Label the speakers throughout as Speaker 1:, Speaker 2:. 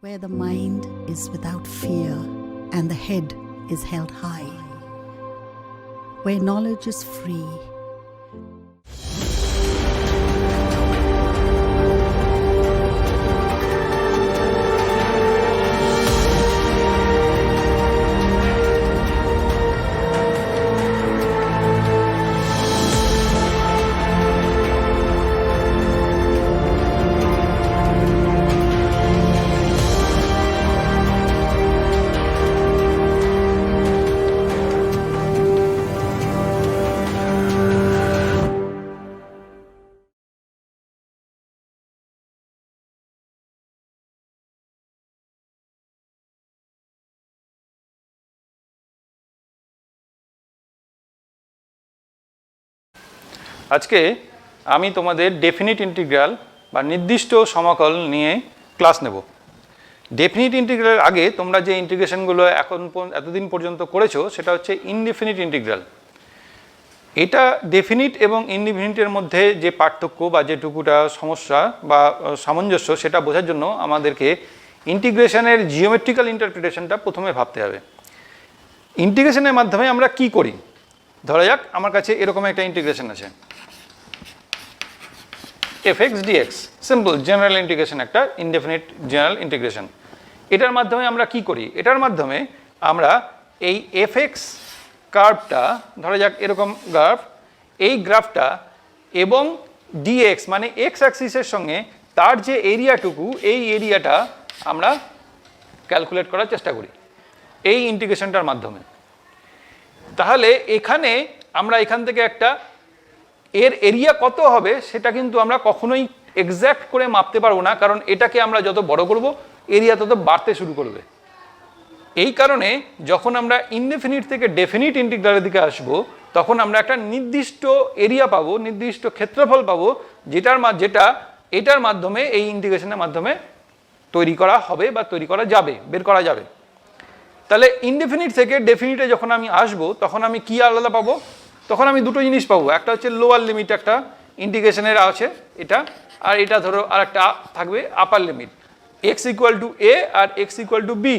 Speaker 1: where the mind is without fear and the head is held high, where knowledge is free.
Speaker 2: আজকে আমি তোমাদের definite integral বা নির্দিষ্ট সমাকল নিয়ে ক্লাস নেব। ডেফিনিট ইন্টিগ্রাল আগে তোমরা যে ইন্টিগ্রেশনগুলো এতদিন পর্যন্ত করেছো সেটা হচ্ছে ইনডেফিনিট ইন্টিগ্রাল। এটা ডেফিনিট এবং ইনডেফিনিটের মধ্যে যে পার্থক্য বা যেটুকুটা সমস্যা বা সামঞ্জস্য সেটা বোঝার জন্য আমাদেরকে ইন্টিগ্রেশনের জিওমেট্রিক্যাল ইন্টারপ্রিটেশনটা প্রথমে ভাবতে হবে। ইন্টিগ্রেশনের মাধ্যমে আমরা কি করি? ধরা যাক আমার কাছে এরকম একটা ইন্টিগ্রেশন আছে, fx dx, simple general integration, একটা ইনডেফিনিট জেনারেল ইন্টিগ্রেশন। এটার মাধ্যমে আমরা কি করি? এটার মাধ্যমে আমরা এই fx কার্ভটা, ধরা যাক এরকম গ্রাফ, এই গ্রাফটা এবং dx মানে x অ্যাক্সিসের সঙ্গে তার যে এরিয়াটুকু, এই এরিয়াটা আমরা ক্যালকুলেট করার চেষ্টা করি এই ইন্টিগ্রেশনটার মাধ্যমে। তাহলে এখানে আমরা এখান থেকে একটা এর এরিয়া কত হবে সেটা কিন্তু আমরা কখনোই এক্স্যাক্ট করে মাপতে পারবো না, কারণ এটাকে আমরা যত বড় করব এরিয়া তত বাড়তে শুরু করবে। এই কারণে যখন আমরা ইনডেফিনিট থেকে ডেফিনিট ইন্টিগ্রালের দিকে আসব তখন আমরা একটা নির্দিষ্ট এরিয়া পাবো, নির্দিষ্ট ক্ষেত্রফল পাবো, যেটা এটার মাধ্যমে, এই ইন্টিগ্রেশনের মাধ্যমে তৈরি করা হবে বা তৈরি করা যাবে, বের করা যাবে। তাহলে ইনডেফিনিট থেকে ডেফিনিটে যখন আমি আসব তখন আমি কি আলাদা পাবো? তখন আমি দুটো জিনিস পাবো। একটা হচ্ছে লোয়ার লিমিট, একটা ইন্টিগ্রেশনের আছে এটা, আর এটা ধরো আর একটা থাকবে upper limit, x equal to a আর এক্স ইকুয়াল টু বি,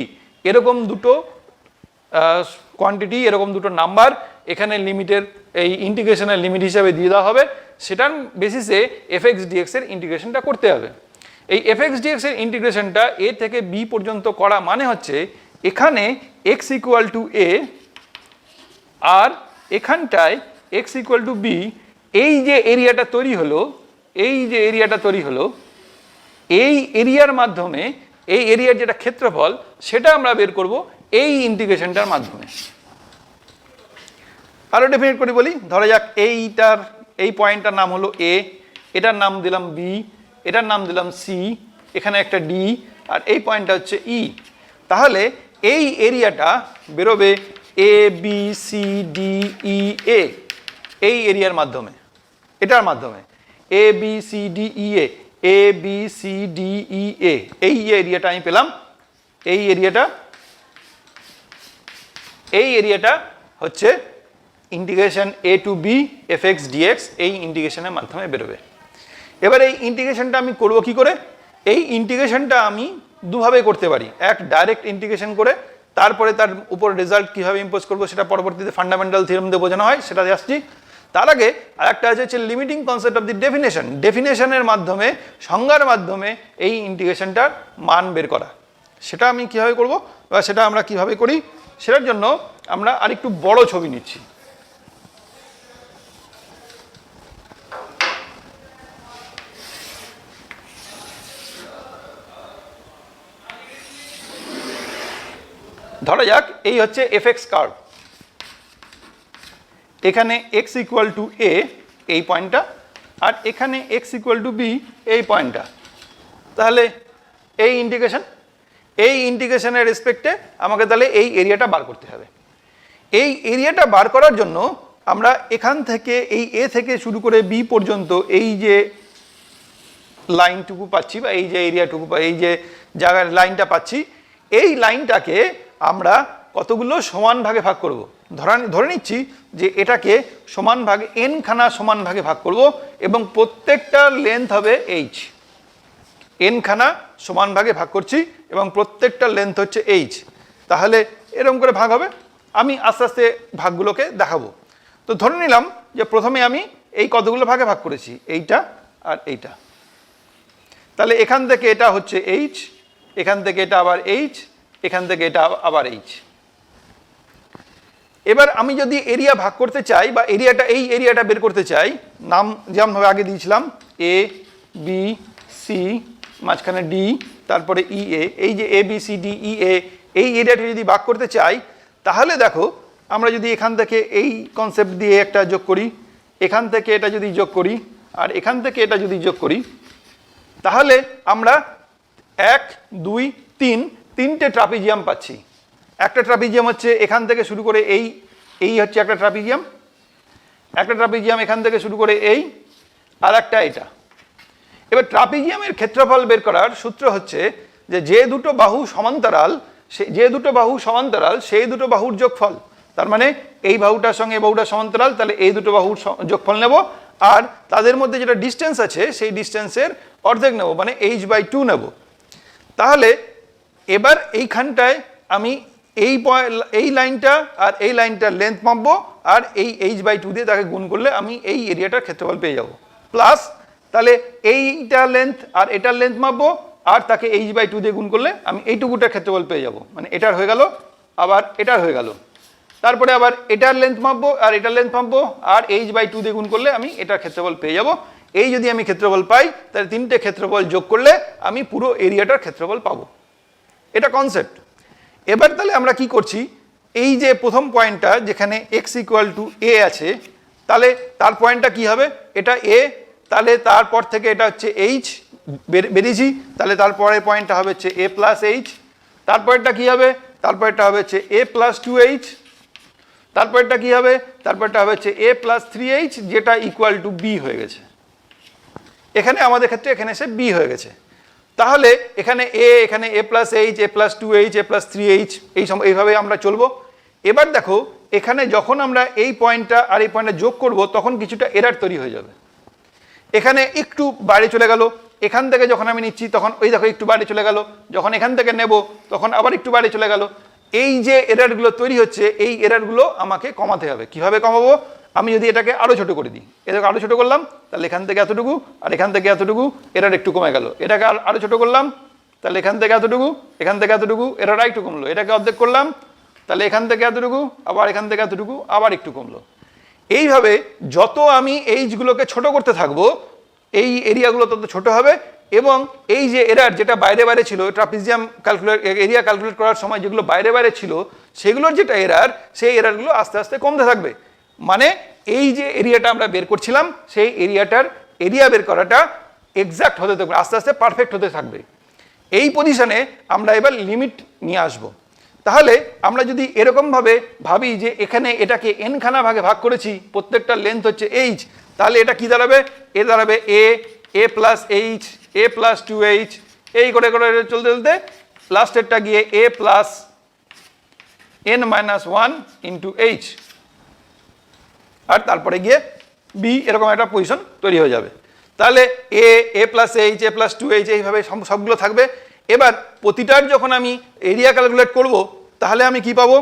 Speaker 2: এরকম দুটো কোয়ান্টিটি, এরকম দুটো নাম্বার এখানে লিমিটের, এই ইন্টিগ্রেশনের লিমিট হিসাবে দিয়ে দেওয়া হবে। সেটার বেসিসে এফএক্স ডিএক্স এর ইন্টিগ্রেশনটা করতে হবে। এই এফএক্স ডিএক্স এর ইন্টিগ্রেশনটা এ থেকে বি পর্যন্ত করা মানে হচ্ছে এখানে x ইকুয়াল টু এ আর এখানটায় x ইকুয়াল টু বি, এই যে এরিয়াটা তৈরি হলো, এই যে এরিয়াটা তৈরি হলো, এই এরিয়ার মাধ্যমে, এই এরিয়ার যেটা ক্ষেত্রফল সেটা আমরা বের করব এই ইন্টিগ্রেশনটার মাধ্যমে। আরো ডেফিনেট করে বলি, ধরা যাক এই পয়েন্টটার নাম হলো এ, এটার নাম দিলাম বি, এটার নাম দিলাম সি, এখানে একটা ডি, আর এই পয়েন্টটা হচ্ছে ই। তাহলে এই এরিয়াটা বেরোবে A B C D E A, এই এরিয়ার মাধ্যমে, এটার মাধ্যমে A B C D E A B C D E A, এই এরিয়াটা আমি পেলাম। এই এরিয়াটা হচ্ছে integration A to B F x DX, এই ইন্টিগ্রেশনের মাধ্যমে বেরোবে। এবার এই ইন্টিগ্রেশনটা আমি করব কি করে? এই ইন্টিগ্রেশনটা আমি দুভাবে করতে পারি। এক, ডাইরেক্ট ইন্টিগ্রেশন করে তারপরে তার উপর রেজাল্ট কীভাবে ইম্পোজ করবো সেটা পরবর্তীতে ফান্ডামেন্টাল থিওরেম দিয়ে বোঝানো হয়, সেটাতে আসছি। তার আগে আরেকটা হচ্ছে limiting concept of the definition, ডেফিনেশনের মাধ্যমে, সংজ্ঞার মাধ্যমে এই ইন্টিগ্রেশনটার মান বের করা। সেটা আমি কীভাবে করব বা সেটা আমরা কীভাবে করি সেটার জন্য আমরা আরেকটু বড় ছবি নিচ্ছি। ধরা যাক এই হচ্ছে এফএক্স কার্ভ, এখানে এক্স ইকুয়াল টু এ এই পয়েন্টটা, আর এখানে এক্স ইকুয়াল টু বি এই পয়েন্টটা। তাহলে এই ইন্টিগ্রেশনের রেসপেক্টে আমাকে তাহলে এই এরিয়াটা বার করতে হবে। এই এরিয়াটা বার করার জন্য আমরা এখান থেকে, এই এ থেকে শুরু করে বি পর্যন্ত এই যে লাইনটুকু পাচ্ছি বা এই যে এরিয়াটুকু, এই যে জায়গার লাইনটা পাচ্ছি, এই লাইনটাকে আমরা কতগুলো সমান ভাগে ভাগ করব। ধরে নিচ্ছি যে এটাকে সমান ভাগে, এন খানা সমান ভাগে ভাগ করব এবং প্রত্যেকটার লেন্থ হবে এইচ। এন খানা সমান ভাগে ভাগ করছি এবং প্রত্যেকটা লেন্থ হচ্ছে এইচ, তাহলে এরকম করে ভাগ হবে। আমি আস্তে আস্তে ভাগগুলোকে দেখাবো। তো ধরে নিলাম যে প্রথমে আমি এই কতগুলো ভাগে ভাগ করেছি, এইটা আর এইটা। তাহলে এখান থেকে এটা হচ্ছে এইচ, এখান থেকে এটা আবার এইচ, এখান থেকে এটা আবার এইচ। এবার আমি যদি এরিয়া ভাগ করতে চাই বা এরিয়াটা এই এরিয়াটা বের করতে চাই, নাম যেমনভাবে আগে দিয়েছিলাম এ বি সি, মাঝখানে ডি, তারপরে ই এ, এই যে A B C D E A, এই এরিয়াটা যদি ভাগ করতে চাই, তাহলে দেখো আমরা যদি এখান থেকে এই কনসেপ্ট দিয়ে একটা যোগ করি, এখান থেকে এটা যদি যোগ করি আর এখান থেকে এটা যদি যোগ করি, তাহলে আমরা 1 2 3 তিনটে ট্রাপিজিয়াম পাচ্ছি। একটা ট্রাপিজিয়াম হচ্ছে এখান থেকে শুরু করে এই হচ্ছে একটা ট্রাপিজিয়াম, একটা ট্রাপিজিয়াম এখান থেকে শুরু করে এই, আর একটা এটা। এবার ট্রাপিজিয়ামের ক্ষেত্রফল বের করার সূত্র হচ্ছে যে দুটো বাহু সমান্তরাল, যে দুটো বাহু সমান্তরাল সেই দুটো বাহুর যোগফল। তার মানে এই বাহুটার সঙ্গে এই বাহুটা সমান্তরাল, তাহলে এই দুটো বাহুর যোগফল নেব, আর তাদের মধ্যে যেটা ডিস্টেন্স আছে সেই ডিস্টেন্সের অর্ধেক নেব, মানে h/2 নেব। তাহলে এবার এইখানটায় আমি এই লাইনটা আর এই লাইনটার লেন্থ মাপবো, আর এই h/2 দিয়ে তাকে গুণ করলে আমি এই এরিয়াটার ক্ষেত্রফল পেয়ে যাব। প্লাস তাহলে এইটা লেন্থ আর এটার লেন্থ মাপবো, আর তাকে h/2 দিয়ে গুণ করলে আমি এইটুকুটার ক্ষেত্রফল পেয়ে যাব, মানে এটার হয়ে গেল আবার এটার হয়ে গেল। তারপরে আবার এটার লেন্থ মাপবো আর এটার লেন্থ মাপবো, আর h/2 দিয়ে গুণ করলে আমি এটার ক্ষেত্রফল পেয়ে যাব। এই যদি আমি ক্ষেত্রফল পাই, তাহলে তিনটে ক্ষেত্রফল যোগ করলে আমি পুরো এরিয়াটার ক্ষেত্রফল পাবো। এটা কনসেপ্ট। এবার তাহলে আমরা কি করছি, এই যে প্রথম পয়েন্টটা যেখানে x = a আছে, তাহলে তার পয়েন্টটা কি হবে, এটা a, তাহলে তারপর থেকে এটা হচ্ছে h বেরিয়েছি, তাহলে তারপরের পয়েন্টটা হবে হচ্ছে a + h, তারপরেরটা কি হবে, তারপরেরটা হবে হচ্ছে a + 2h, তারপরেরটা কি হবে, তারপরেরটা হবে হচ্ছে a + 3h, যেটা = b হয়ে গেছে। এখানে আমাদের ক্ষেত্রে এখানে এসে b হয়ে গেছে। তাহলে এখানে a, এখানে a + h, a + 2h, a + 3h, এইভাবে আমরা চলবো। এবার দেখো এখানে যখন আমরা এই পয়েন্টটা আর এই পয়েন্টটা যোগ করব, তখন কিছুটা এরার তৈরি হয়ে যাবে। এখানে একটু বাইরে চলে গেল, এখান থেকে যখন আমি নিচ্ছি তখন ওই দেখো একটু বাইরে চলে গেল, যখন এখান থেকে নেব তখন আবার একটু বাইরে চলে গেল। এই যে এরারগুলো তৈরি হচ্ছে, এই এরারগুলো আমাকে কমাতে হবে। কিভাবে কমাবো, আমি যদি এটাকে আরো ছোট করে দিই, এটাকে আরো ছোট করলাম, তাহলে এখান থেকে এতটুকু আর এখান থেকে এতটুকু, এরার একটু কমে গেল। এটাকে আরো ছোট করলাম, তাহলে এখান থেকে এতটুকু, এখান থেকে এতটুকু, এরার একটু কমলো। এটাকে অর্ধেক করলাম, তাহলে এখান থেকে এতটুকু, আবার এখান থেকে এতটুকু, আবার একটু কমলো। এইভাবে যত আমি এইগুলোকে ছোট করতে থাকবো, এই এরিয়াগুলো তত ছোট হবে, এবং এই যে এরার যেটা বাইরে বাইরে ছিল, ট্রাপিজিয়াম এরিয়া ক্যালকুলেট করার সময় যেগুলো বাইরে বাইরে ছিল, সেগুলোর যেটা এরার, সেই এরারগুলো আস্তে আস্তে কমতে থাকবে। মানে এই যে এরিয়াটা আমরা বের করছিলাম, সেই এরিয়াটার এরিয়া বের করাটা এক্সাক্ট হতে থাকবে, আস্তে আস্তে পারফেক্ট হতে থাকবে। এই পজিশনে আমরা এবার লিমিট নিয়ে আসব। তাহলে আমরা যদি এরকমভাবে ভাবি যে এখানে এটাকে n খানা ভাগে ভাগ করেছি, প্রত্যেকটা লেন্থ হচ্ছে h, তাহলে এটা কি দাঁড়াবে, এ দাঁড়াবে a + h, a + 2h, এই করে করে চলতে চলতে লাস্টেরটা গিয়ে a + n-1 × h, আর তারপরে গিয়ে b, এরকম একটা পজিশন তৈরি হয়ে যাবে। তাহলে a + h, a + 2h, এইভাবে সবগুলো থাকবে। এবার প্রতিটার যখন আমি এরিয়া ক্যালকুলেট করব, তাহলে আমি কি পাবো,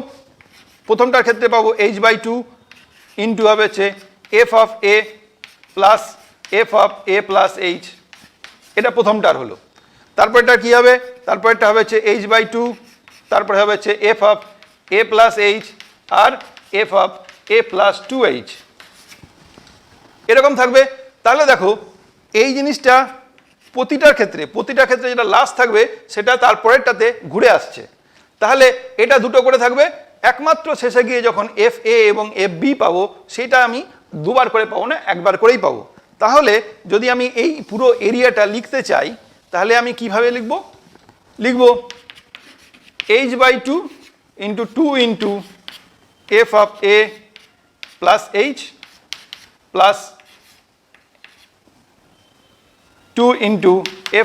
Speaker 2: প্রথমটার ক্ষেত্রে পাবো h/2 ইন্টু হবে হচ্ছে f(a) প্লাস f(a + h), এটা প্রথমটার হলো। তারপরটা কি হবে, তারপরটা হবে হচ্ছে h/2, তারপরে হবে হচ্ছে f(a + h) আর f(a + 2h), এরকম থাকবে। তাহলে দেখো এই জিনিসটা প্রতিটার ক্ষেত্রে যেটা লাস্ট থাকবে সেটা তারপরেরটাতে ঘুরে আসছে। তাহলে এটা দুটো করে থাকবে, একমাত্র শেষে গিয়ে যখন FA এবং FB পাবো, সেটা আমি দুবার করে পাবো না, একবার করেই পাবো। তাহলে যদি আমি এই পুরো এরিয়াটা লিখতে চাই, তাহলে আমি কিভাবে লিখব, h/2 × 2 × f(a + h) plus 2 ×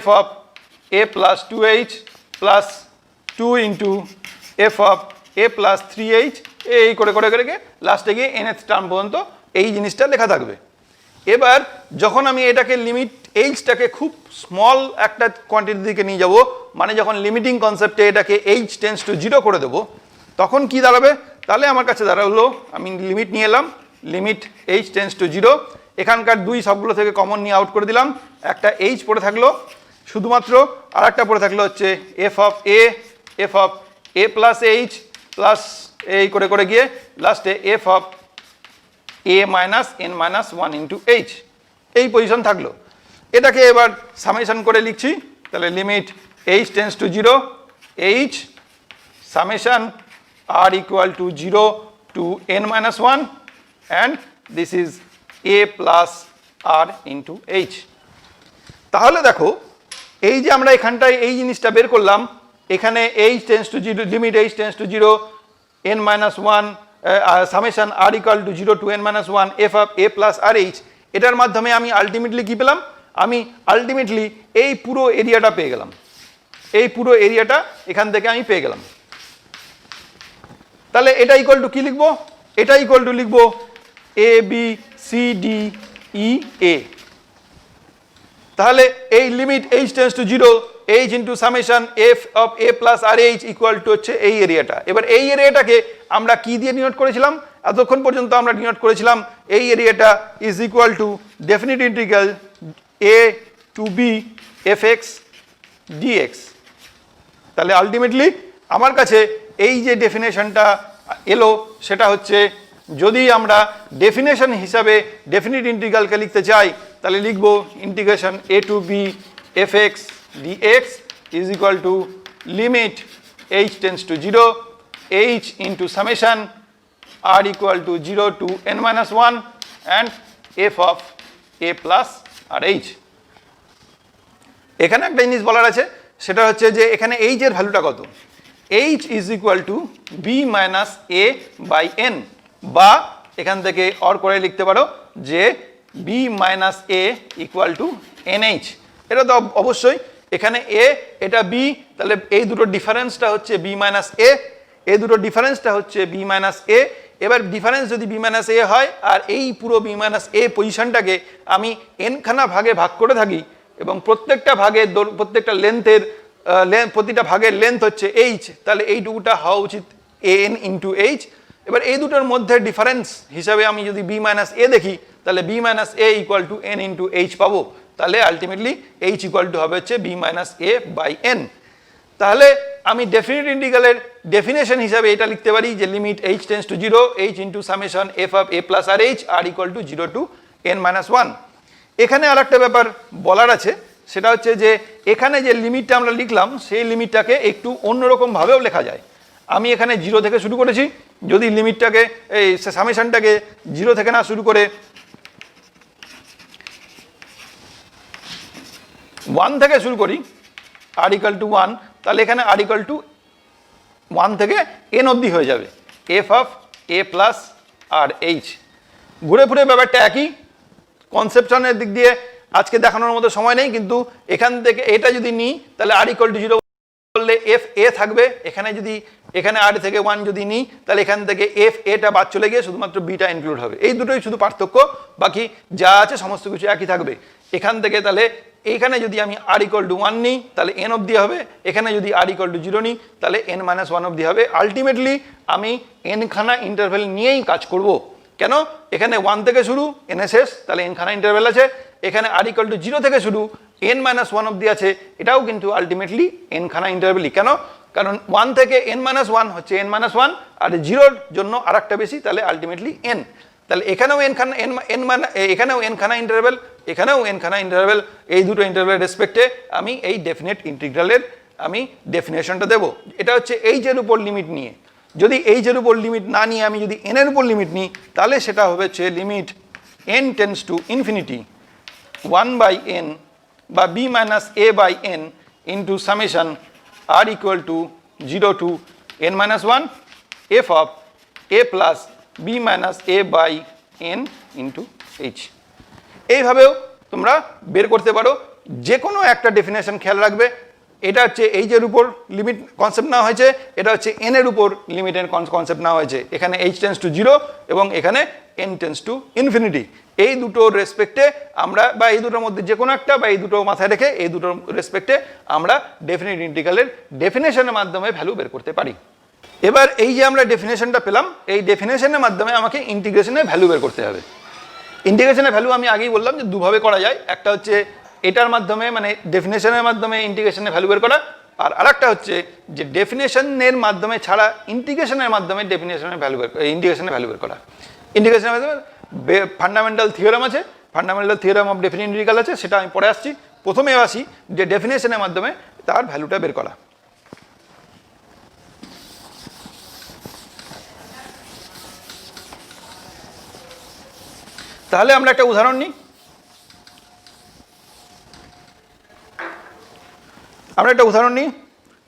Speaker 2: f(a + 2h) plus 2 × f(a + 3h), এই করে করে করে লাস্টে গিয়ে nth টার্ম পর্যন্ত এই জিনিসটা লেখা থাকবে। এবার যখন আমি এটাকে লিমিট এইচটাকে খুব স্মল একটা কোয়ান্টিটির দিকে নিয়ে যাব, মানে যখন লিমিটিং কনসেপ্টে এটাকে এইচ টেন্স টু 0 করে দেবো, তখন কি দাঁড়াবে? তাহলে আমার কাছে দাঁড়ালো, আমি লিমিট নিয়ে এলাম, লিমিট এইচ টেন্স টু 0, এখানকার দুই সবগুলো থেকে কমন নিয়ে আউট করে দিলাম, একটা এইচ পড়ে থাকলো শুধুমাত্র, আর একটা পড়ে থাকলো হচ্ছে F of A plus H plus এই করে করে গিয়ে লাস্টে F of A minus N minus 1 into H, এই পজিশন থাকলো। এটাকে এবার সামেশন করে লিখছি, তাহলে limit H tends to 0, H summation r equal to 0 to n minus 1 and this is a plus r into h। তাহলে দেখো এই যে আমরা এখানটায় এই জিনিসটা বের করলাম, এখানে h tends to 0, limit h tends to 0 n minus 1 summation r equal to 0 to n minus 1 f of a plus r h, এটার মাধ্যমে আমি আলটিমেটলি কি পেলাম? আমি আলটিমেটলি এই পুরো এরিয়াটা পেয়ে গেলাম, এই পুরো এরিয়াটা এখান থেকে আমি পেয়ে গেলাম। তাহলে এটা ইকুয়াল টু কি লিখবো? এটা ইকুয়াল টু লিখবো a B C D E a. তাহলে এই limit H tends to 0 H into summation f of A plus r h equal to হচ্ছে এই এরিয়াটা। এবার এই এরিয়াটাকে আমরা কি দিয়ে ডিনোট করেছিলাম? এতক্ষণ পর্যন্ত আমরা ডিনোট করেছিলাম এই এরিয়াটা is equal to definite integral a to B F x dx. তাহলে আলটিমেটলি আমার কাছে এই যে ডেফিনেশনটা এলো সেটা হচ্ছে, যদি আমরা ডেফিনেশন হিসাবে ডেফিনিট ইন্টিগ্রালকে লিখতে চাই তাহলে লিখব integration A to B F x dx is equal to limit H tends to 0 H into summation R equal to 0 to N minus 1 and f of A plus r h. এখানে একটা জিনিস বলার আছে, সেটা হচ্ছে যে এখানে এইচ এর ভ্যালুটা কত? h is equal to b minus a by n, বা এখান থেকে অর করে লিখতে পারো যে b minus a equal to nh। এটা তো অবশ্যই এখানে a, এটা b, তাহলে এই দুটো ডিফারেন্সটা হচ্ছে b minus a, এই দুটো ডিফারেন্সটা হচ্ছে b minus a। এবার ডিফারেন্স যদি b minus a হয় আর এই পুরো b minus a পজিশনটাকে আমি n খানা ভাগে ভাগ করে থাকি এবং প্রত্যেকটা ভাগে প্রত্যেকটা লেন্থের প্রতিটা ভাগের লেন্থ হচ্ছে এইচ, তাহলে এইটুকুটা হওয়া উচিত এন ইন্টু এইচ। এবার এই দুটোর মধ্যে ডিফারেন্স হিসাবে আমি যদি বি মাইনাস এ দেখি, তাহলে b minus a equal to n into h পাবো। তাহলে আলটিমেটলি এইচ ইকুয়াল টু হবে হচ্ছে b minus A by n. তাহলে আমি ডেফিনিট ইন্টিগ্রালের ডেফিনেশন হিসাবে এটা লিখতে পারি যে limit H tends to 0 H into summation f of A plus r h r equal to 0 to N minus 1। এখানে আর একটা ব্যাপার বলার আছে, সেটা হচ্ছে যে এখানে যে লিমিটটা আমরা লিখলাম সেই লিমিটটাকে একটু অন্যরকম ভাবেও লেখা যায়। আমি এখানে 0 থেকে শুরু করেছি, যদি লিমিটটাকে এই সামেশনটাকে 0 থেকে না শুরু করে 1 থেকে শুরু করি, আর ইকুয়াল টু 1, তাহলে এখানে আর ইকুয়াল টু 1 থেকে এন অবধি হয়ে যাবে f of A plus r h. ঘুরে ফুরে ব্যাপারটা একই, কনসেপশনের দিক দিয়ে আজকে দেখানোর মতো সময় নেই, কিন্তু এখান থেকে এটা যদি নিই তাহলে আর ইকুয়াল টু 0 করলে এফ এ থাকবে, এখানে যদি এখানে আর থেকে 1 যদি নিই তাহলে এখান থেকে এফ এটা বাদ চলে গিয়ে শুধুমাত্র বিটা ইনক্লুড হবে। এই দুটোই শুধু পার্থক্য, বাকি যা আছে সমস্ত কিছু একই থাকবে। এখান থেকে তাহলে এইখানে যদি আমি আর ইকুয়াল টু 1 নিই তাহলে এন অবধি হবে, এখানে যদি আর ইকুয়াল টু 0 নিই তাহলে এন মাইনাস 1 অবধি হবে। আলটিমেটলি আমি এন খানা ইন্টারভেল নিয়েই কাজ করব। কেন? এখানে 1 থেকে শুরু, এন শেষ, তাহলে এন খানা ইন্টারভেল আছে। এখানে আর ইকুয়াল টু 0 থেকে শুরু, এন মাইনাস 1 অবধি আছে, এটাও কিন্তু আলটিমেটলি এন খানা ইন্টারভেলই। কেন? কারণ 1 থেকে এন মাইনাস 1 হচ্ছে এন মাইনাস 1, আর 0-র জন্য আর একটা বেশি, তাহলে আলটিমেটলি এন। তাহলে এখানেও এন খানা এখানেও এন খানা ইন্টারভেল, এখানেও এন খানা ইন্টারভেল। এই দুটো ইন্টারভেল রেসপেক্টে আমি এই ডেফিনেট ইন্টিগ্রালের আমি ডেফিনেশনটা দেবো। এটা হচ্ছে এইচের উপর লিমিট নিয়ে। যদি এইচের উপর লিমিট না নিয়ে আমি যদি এনের উপর লিমিট নিই তাহলে সেটা হবে হচ্ছে limit N tends to infinity 1 by N বা B minus A by N into summation R equal to 0 to N minus 1 F of A plus B minus A by N into H. এইভাবেও তোমরা বের করতে পারো যে কোনো একটা definition. খেয়াল রাখবে এটা হচ্ছে এইচের উপর লিমিট কনসেপ্ট নেওয়া হয়েছে, এটা হচ্ছে এন এর উপর লিমিটের কনসেপ্ট নেওয়া হয়েছে। এখানে এইচ টেন্স টু 0 এবং এখানে এন টেন্স টু ইনফিনিটি। এই দুটোর রেসপেক্টে আমরা বা এই দুটোর মধ্যে যে কোনো একটা বা এই দুটো মাথায় রেখে এই দুটোর রেসপেক্টে আমরা ডেফিনিট ইন্টিগ্রালের ডেফিনেশনের মাধ্যমে ভ্যালু বের করতে পারি। এবার এই যে আমরা ডেফিনেশনটা পেলাম, এই ডেফিনেশনের মাধ্যমে আমাকে ইন্টিগ্রেশনের ভ্যালু বের করতে হবে। ইন্টিগ্রেশনের ভ্যালু আমি আগেই বললাম যে দুভাবে করা যায়, একটা হচ্ছে এটার মাধ্যমে মানে ডেফিনেশনের মাধ্যমে ইন্টিগ্রেশনের ভ্যালু বের করা, আর আরেকটা হচ্ছে যে ডেফিনেশনের মাধ্যমে ছাড়া ইন্টিগ্রেশনের মাধ্যমে ডেফিনেশনের ভ্যালু বের ইন্টিগ্রেশনের ভ্যালু বের করা। ইন্টিগ্রেশনের মাধ্যমে ফান্ডামেন্টাল থিওরাম আছে, fundamental theorem of definite integral আছে, সেটা আমি পরে আসছি। প্রথমে আসি যে ডেফিনেশনের মাধ্যমে তার ভ্যালুটা বের করা। তাহলে আমরা একটা উদাহরণ নিই।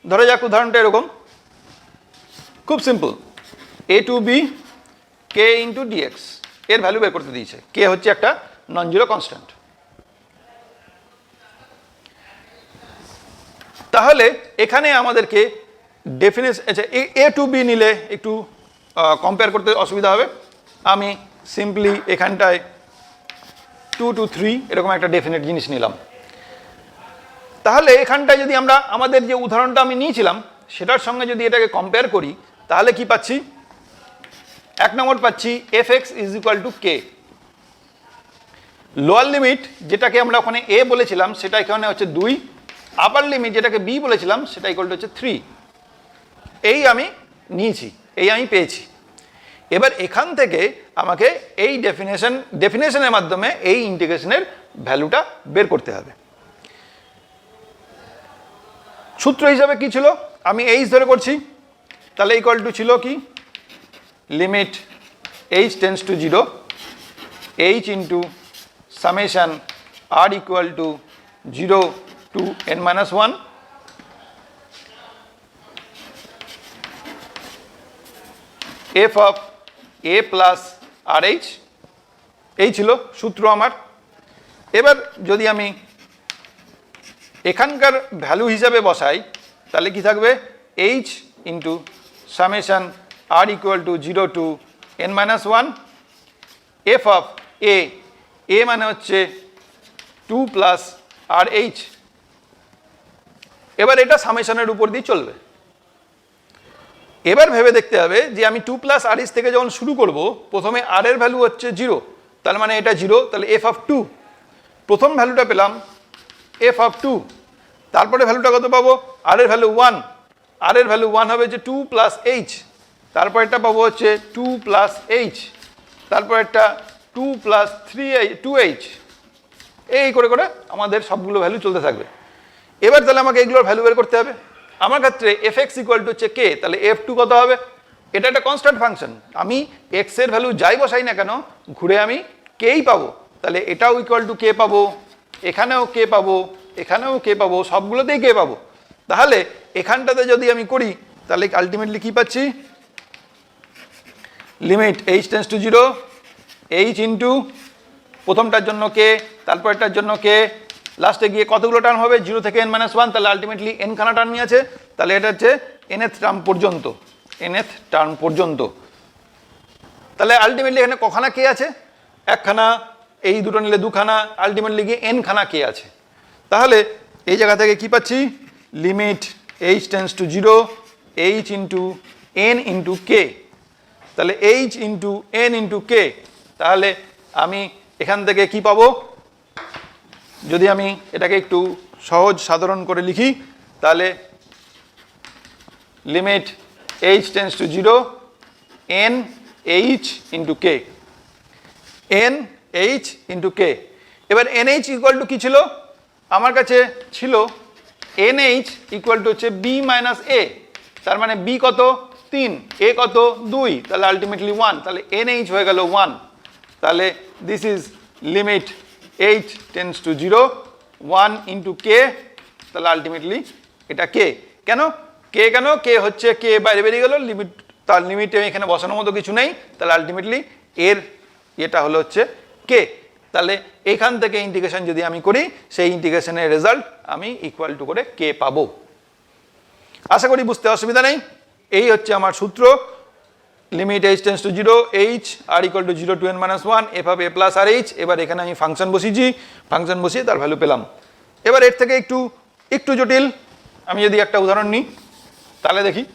Speaker 2: ধরা যাক উদাহরণটা এরকম, খুব simple, a to b k into dx এর ভ্যালু বের করতে দিয়েছে। কে হচ্ছে একটা নন জিরো কনস্ট্যান্ট। তাহলে এখানে আমাদেরকে ডেফিনেশন, আচ্ছা এ টু বি নিলে একটু কম্পেয়ার করতে অসুবিধা হবে। আমি সিম্পলি এখানটায় 2 to 3 এরকম একটা ডেফিনেট জিনিস নিলাম। তাহলে এখানটায় যদি আমরা আমাদের যে উদাহরণটা আমি নিয়েছিলাম সেটার সঙ্গে যদি এটাকে কম্পেয়ার করি, তাহলে কি পাচ্ছি? এক নম্বর পাচ্ছি fx is equal two K. Lower limit যেটাকে আমরা ওখানে a বলেছিলাম সেটা এখানে হচ্ছে 2, আপার লিমিট যেটাকে b বলেছিলাম সেটা ইকুয়াল টু হচ্ছে 3। এই আমি নিয়েছি, এই আমি পেয়েছি। এবার এখান থেকে আমাকে এই ডেফিনেশনের মাধ্যমে এই ইন্টিগ্রেশনের ভ্যালুটা বের করতে হবে। সূত্র হিসাবে কি ছিল? আমি এইচ ধরে করছি, তাহলে ইকুয়াল টু ছিল কি? Limit H tends to 0 H into summation R equal to 0 to n-1 f of a plus r h. এই ছিল সূত্র আমার। এবার যদি আমি এখানকার ভ্যালু হিসাবে বসাই তাহলে কি থাকবে? H into summation R equal to 0 to n-1 F of A মানে হচ্ছে 2 প্লাস আর এইচ। এবার এটা সামেশনের উপর দিয়ে চলবে। এবার ভেবে দেখতে হবে যে আমি 2 প্লাস আর এইচ থেকে যখন শুরু করব, প্রথমে আর এর ভ্যালু হচ্ছে 0, তার মানে এটা 0, তাহলে এফ অফ 2। প্রথম ভ্যালুটা পেলাম এফ অফ 2, তারপরে ভ্যালুটা কত পাবো? আর এর ভ্যালু 1, আর এর ভ্যালু 1 হবে যে 2 প্লাস এইচ, তারপর এটা পাবো হচ্ছে 2 প্লাস এইচ, তারপর একটা 2 প্লাস 2h, এই করে করে আমাদের সবগুলো ভ্যালু চলতে থাকবে। এবার তাহলে আমাকে এগুলোর ভ্যালু বের করতে হবে। আমার ক্ষেত্রে fx ইকুয়াল টু হচ্ছে কে, তাহলে f2 কত হবে? এটা একটা কনস্ট্যান্ট ফাংশন, আমি x এর ভ্যালু যাই বসাই না কেন ঘুরে আমি কেই পাবো। তাহলে এটাও ইকুয়াল টু কে পাবো, এখানেও কে পাবো, এখানেও কে পাবো, সবগুলোতেই কে পাবো। তাহলে এখানটাতে যদি আমি করি তাহলে আলটিমেটলি কি পাচ্ছি? Limit H tends to 0 H into প্রথমটার জন্য কে, তারপরটার জন্য কে, লাস্টে গিয়ে কতগুলো টার্ম হবে? 0 থেকে n-1, তাহলে আলটিমেটলি n খানা টার্ম নিয়ে আছে, তাহলে এটা হচ্ছে nth টার্ম পর্যন্ত। তাহলে আলটিমেটলি এখানে কখানা কে আছে? একখানা, এই দুটো নিলে দুখানা, আলটিমেটলি গিয়ে n খানা কে আছে। তাহলে এই জায়গা থেকে কি পাচ্ছি? Limit H tends to 0 H into n into কে, তাহলে এইচ ইন্টু n ইন্টু কে। তাহলে আমি এখান থেকে কি পাবো? যদি আমি এটাকে একটু সহজ সাধারণ করে লিখি তাহলে limit H tends to 0 n h into K, n h into K. এবার nh ইকুয়াল টু কি ছিল? আমার কাছে ছিল nh ইকুয়াল টু হচ্ছে b মাইনাস a, তার মানে b কত? 3, a কত? 2, তাহলে আলটিমেটলি 1, তাহলে nh হয়ে গেল 1। তাহলে this is limit h tends to 0 1 into কে, তাহলে আলটিমেটলি এটা কে। কেন কে? কেন কে হচ্ছে কে বাইরে বেরিয়ে গেল, লিমিট তার লিমিটে এখানে বসানোর মতো কিছু নেই, তাহলে আলটিমেটলি এর এটা হলো হচ্ছে কে। তাহলে এখান থেকে ইন্টিগ্রেশন যদি আমি করি সেই ইন্টিগ্রেশনের রেজাল্ট আমি ইকুয়াল টু করে কে পাবো। আশা করি বুঝতে অসুবিধা নেই। এই হচ্ছে আমার সূত্র। Limit h tends to 0 h r equal to 0 to n minus 1 f of a plus r h। এবার এখানে আমি ফাংশন বসিয়েছি, ফাংশন বসিয়ে তার ভ্যালু পেলাম। এবার এর থেকে একটু জটিল আমি যদি একটা উদাহরণ নিই তাহলে দেখি।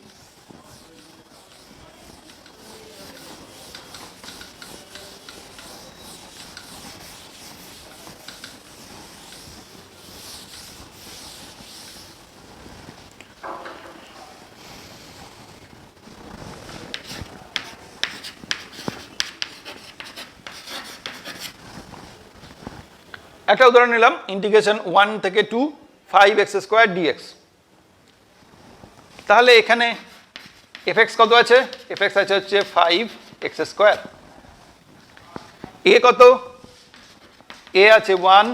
Speaker 2: একটা উদাহরণ নিলাম, ইন্টিগ্রেশন 1 থেকে 2 5x স্কয়ার dx। তাহলে এখানে fx কত আছে? fx আছে হচ্ছে 5x স্কয়ার। a কত? a আছে 1,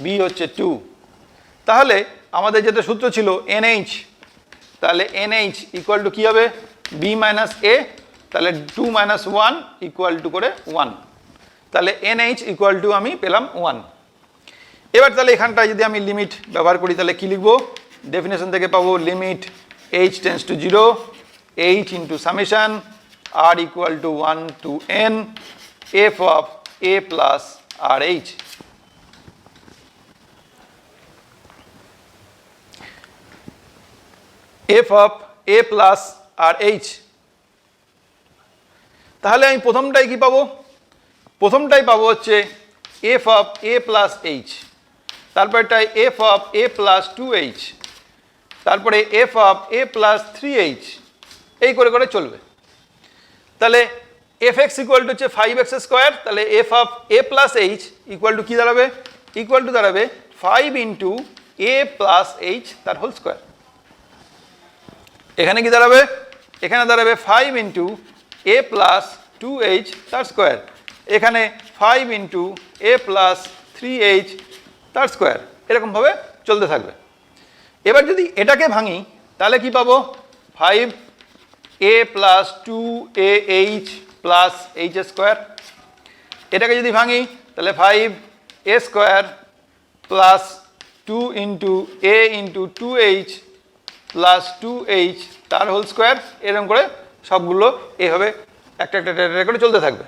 Speaker 2: b হচ্ছে 2। তাহলে আমাদের যেটা সূত্র ছিল nh, তাহলে nh ইকুয়াল টু কি হবে? b মাইনাস a, তাহলে 2 মাইনাস 1 ইকুয়াল টু করে 1। তাহলে nh ইকুয়াল টু আমি পেলাম 1। এবার তাহলে এখানটায় যদি আমি লিমিট ব্যবহার করি তাহলে কি লিখবো? ডেফিনেশন থেকে পাবো limit h tends to 0 h into summation r equal to 1 to n f of a plus r h। f of a plus r h। তাহলে আমি প্রথমটাই কি পাবো? প্রথমটাই পাবো হচ্ছে f of a plus h, তারপরটাই f of a plus 2h, তারপরে f of a plus 3h, এই করে করে চলবে। তাহলে fx ইকুয়াল টু হচ্ছে 5x স্কোয়ার, তাহলে f of a plus h equal two কি দাঁড়াবে? ইকুয়াল টু দাঁড়াবে 5 ইন্টু a প্লাস h তার হোল স্কোয়ার। এখানে কি দাঁড়াবে? এখানে দাঁড়াবে 5 ইন্টু a প্লাস 2h তার স্কোয়ার। এখানে 5 ইন্টু a প্লাস 3h তার স্কোয়ার। এরকমভাবে চলতে থাকবে। এবার যদি এটাকে ভাঙি তাহলে কি পাবো? 5a plus 2ah plus h square. এটাকে যদি ভাঙি তাহলে 5a square plus 2 into a into 2h plus 2h তার হোল স্কোয়ার। এরকম করে সবগুলো এইভাবে একটা একটা করে চলতে থাকবে।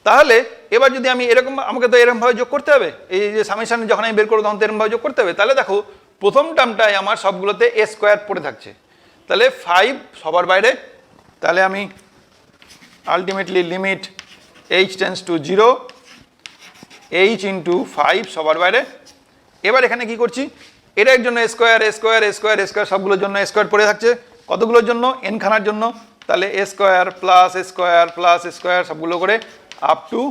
Speaker 2: তাহলে এবার যদি আমি এরকম, আমাকে তো এরকমভাবে যোগ করতে হবে, এই যে সামেশন যখন আমি বের করবো তখন তো এরকমভাবে যোগ করতে হবে। তাহলে দেখো প্রথম টার্মটায় আমার সবগুলোতে a স্কোয়ার পড়ে থাকছে, তাহলে 5 সবার বাইরে। তাহলে আমি ultimately limit h tends to 0 h into 5 সবার বাইরে। এবার এখানে কি করছি? এটার জন্য স্কোয়ার স্কোয়ার স্কোয়ার স্কোয়ার সবগুলোর জন্য স্কোয়ার পড়ে থাকছে। কতগুলোর জন্য? n খানার জন্য। তাহলে a স্কোয়ার প্লাস স্কোয়ার সবগুলো করে আপ টু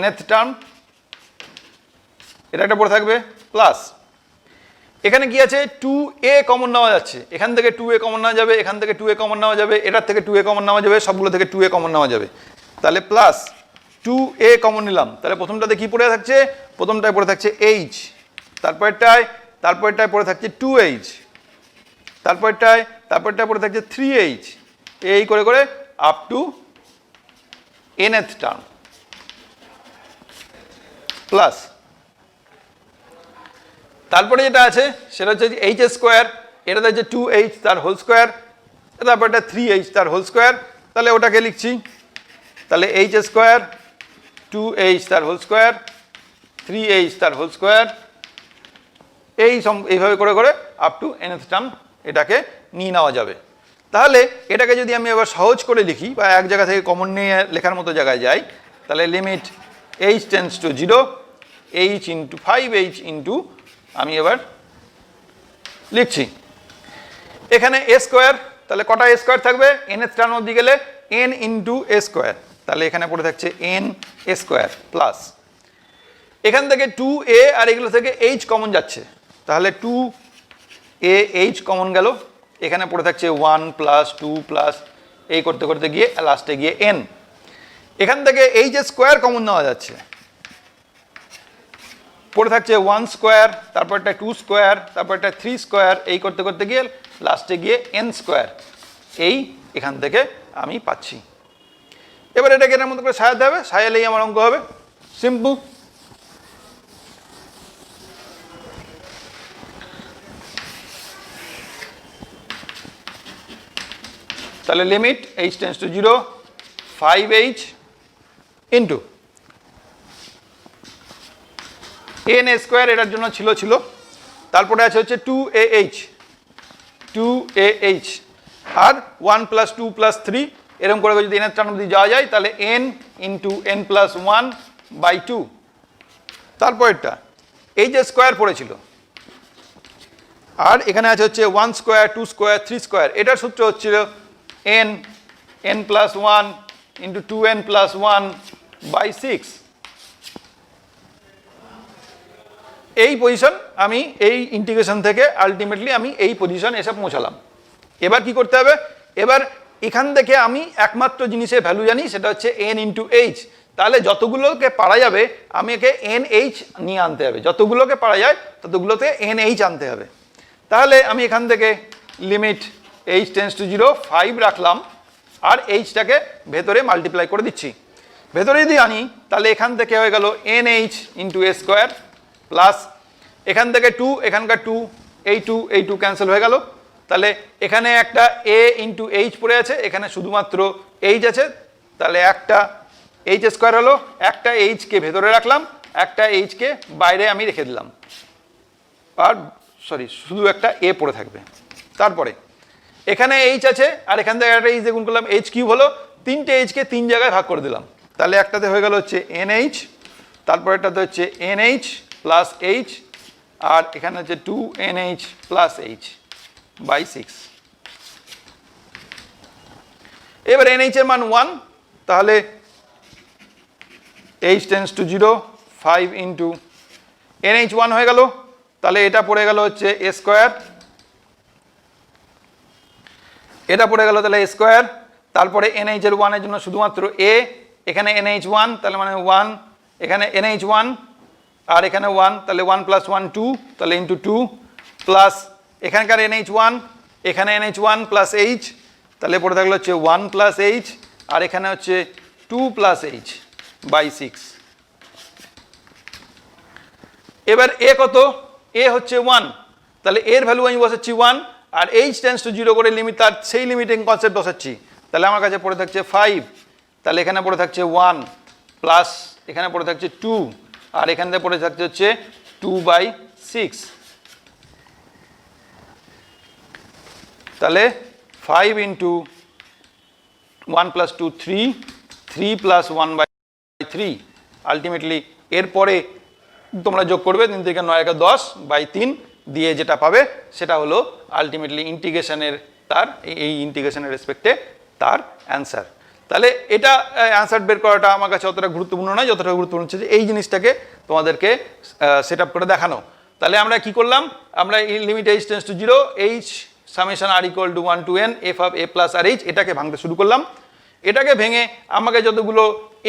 Speaker 2: nth টার্ম, এটা একটা পড়ে থাকবে প্লাস। এখানে কি আছে? 2a কমন নেওয়া যাচ্ছে, এখান থেকে 2a কমন নেওয়া যাবে, এখান থেকে 2a কমন নেওয়া যাবে, এটার থেকে 2a কমন নেওয়া যাবে, সবগুলো থেকে 2a কমন নেওয়া যাবে। তাহলে প্লাস 2a কমন নিলাম, তাহলে প্রথমটাতে কি পড়ে থাকছে? প্রথমটায় পড়ে থাকছে h, তারপরটায় পড়ে থাকছে 2h, তারপরটায় পড়ে থাকছে 3h, এই করে করে up to nth term plus. তারপরে যেটা আছে সেটা হচ্ছে h স্কোয়ার, এটাতে হচ্ছে 2h তার হোল স্কোয়ার, তারপরটা 3h তার হোল স্কোয়ার। তাহলে ওটাকে লিখছি, তাহলে h স্কোয়ার 2h তার হোল স্কোয়ার 3h তার হোল স্কোয়ার, এইভাবে করে করে আপ টু nth টার্ম এটাকে নিয়ে নেওয়া যাবে। তাহলে এটাকে যদি আমি এবার সহজ করে লিখি বা এক জায়গা থেকে কমন নিয়ে লেখার মতো জায়গায় যাই, তাহলে limit h tends to 0 h into 5h into, আমি এবার লিখছি এখানে a স্কোয়ার, তাহলে কটা a স্কোয়ার থাকবে? nth টার্ম অবধি গেলে n ইন্টু a স্কোয়ার, তাহলে এখানে পড়ে থাকছে n a স্কোয়ার প্লাস। এখান থেকে 2a আর এগুলো থেকে h কমন যাচ্ছে, তাহলে 2ah কমন গেল, এখানে পড়ে থাকছে 1 প্লাস 2 প্লাস, এই করতে করতে গিয়ে লাস্টে গিয়ে n। এখান থেকে h স্কোয়ার কমন নেওয়া যাচ্ছে, পড়ে থাকছে 1 স্কোয়ার, তারপরটা 2 স্কোয়ার, তারপরটা 3 স্কোয়ার, এই করতে করতে গিয়ে লাস্টে গিয়ে n স্কোয়ার, এই এখান থেকে আমি পাচ্ছি। এবার এটাকে এটার মতো করে সাজাতে হবে, সাজালেই আমার অঙ্ক হবে সিম্পল। তাহলে limit h tends to 0 5h into n square, এটার জন্য ছিল তারপরে আছে হচ্ছে 2ah আর 1 প্লাস 2 প্লাস 3, এরকম করে যদি n এর টার্ম দিয়ে যাওয়া যায় তাহলে n into n plus 1 by 2। তারপরেরটা এই যে স্কোয়ার পড়েছিল, আর এখানে আছে হচ্ছে 1 স্কোয়ার 2 স্কোয়ার 3 স্কোয়ার, এটার সূত্র হচ্ছিল n plus 1 into 2n plus 1 by 6। এই পজিশন আমি এই ইন্টিগ্রেশন থেকে আলটিমেটলি আমি এই পজিশন এসে পৌঁছালাম। এবার কি করতে হবে, এবার এখান থেকে আমি একমাত্র জিনিসের ভ্যালু জানি, সেটা হচ্ছে n ইন্টু এইচ। তাহলে যতগুলোকে পারা যাবে আমি একে NH নিয়ে আনতে হবে, যতগুলোকে পারা যায় ততগুলোতে NH আনতে হবে। তাহলে আমি এখান থেকে লিমিট h টেন্ডস টু 0 5 রাখলাম, আর এইচটাকে ভেতরে মাল্টিপ্লাই করে দিচ্ছি। ভেতরে যদি আনি তাহলে এখান থেকে হয়ে গেল NH into a square plus এখান থেকে 2, এখানকার 2, এই 2 ক্যান্সেল হয়ে গেল। তাহলে এখানে একটা a ইন্টু এইচ পড়ে আছে, এখানে শুধুমাত্র এইচ আছে, তাহলে একটা এইচ স্কোয়ার হলো, একটা এইচকে ভেতরে রাখলাম, একটা এইচকে বাইরে আমি রেখে দিলাম, আর শুধু একটা এ পড়ে থাকবে। তারপরে এখানে এইচ আছে, আর এখান থেকে একটা এইচ গুণ করলাম, এইচ কিউব হলো, তিনটে এইচকে 3 জায়গায় ভাগ করে দিলাম। তাহলে একটাতে হয়ে গেল হচ্ছে NH, তারপরেরটাতে হচ্ছে NH প্লাস এইচ, আর এখানে হচ্ছে 2NH প্লাস এইচ বাই 6। এবার NH এর মান 1, তাহলে h tends to 0 5 into NH 1 হয়ে গেল। তাহলে এটা পড়ে গেল হচ্ছে a স্কোয়ার, এটা পড়ে গেল তাহলে a স্কোয়ার। তারপরে NH এর 1 এর জন্য শুধুমাত্র a, এখানে NH 1 তাহলে মানে 1, এখানে NH 1 আর এখানে 1, তাহলে 1 প্লাস 1 2, তাহলে ইন্টু 2 প্লাস এখানকার NH 1, এখানে NH 1 প্লাস এইচ, তাহলে পড়ে থাকলো হচ্ছে 1 প্লাস এইচ, আর এখানে হচ্ছে 2 প্লাস এইচ বাই 6। এবার a কত, a হচ্ছে 1, তাহলে এর ভ্যালু আমি বসাচ্ছি 1, আর h টেন্ডস টু 0 করে লিমিট, তার সেই লিমিটিং কনসেপ্ট বসাচ্ছি। তাহলে আমার কাছে পড়ে থাকছে 5, তাহলে এখানে পড়ে থাকছে 1 প্লাস এখানে পড়ে থাকছে 2, আর এখান থেকে পড়ে থাকছে হচ্ছে 2 বাই 6। তাহলে 5 into 1 plus 2 3, 3 plus 1 by 3, ultimately এরপরে তোমরা যোগ করবে 3 থেকে 9 একে 10 বাই 3 দিয়ে যেটা পাবে সেটা হলো আলটিমেটলি ইন্টিগ্রেশনের তার এই ইন্টিগ্রেশনের রেসপেক্টে তার অ্যান্সার। তাহলে এটা অ্যান্সার বের করাটা আমার কাছে অতটা গুরুত্বপূর্ণ নয়, যতটা গুরুত্বপূর্ণ হচ্ছে যে এই জিনিসটাকে তোমাদেরকে সেট আপ করে দেখানো। তাহলে আমরা কি করলাম, আমরা limit h tends to 0 h summation r equal to 1 to n f of a plus r h, এটাকে ভাঙতে শুরু করলাম। এটাকে ভেঙে আমাকে যতগুলো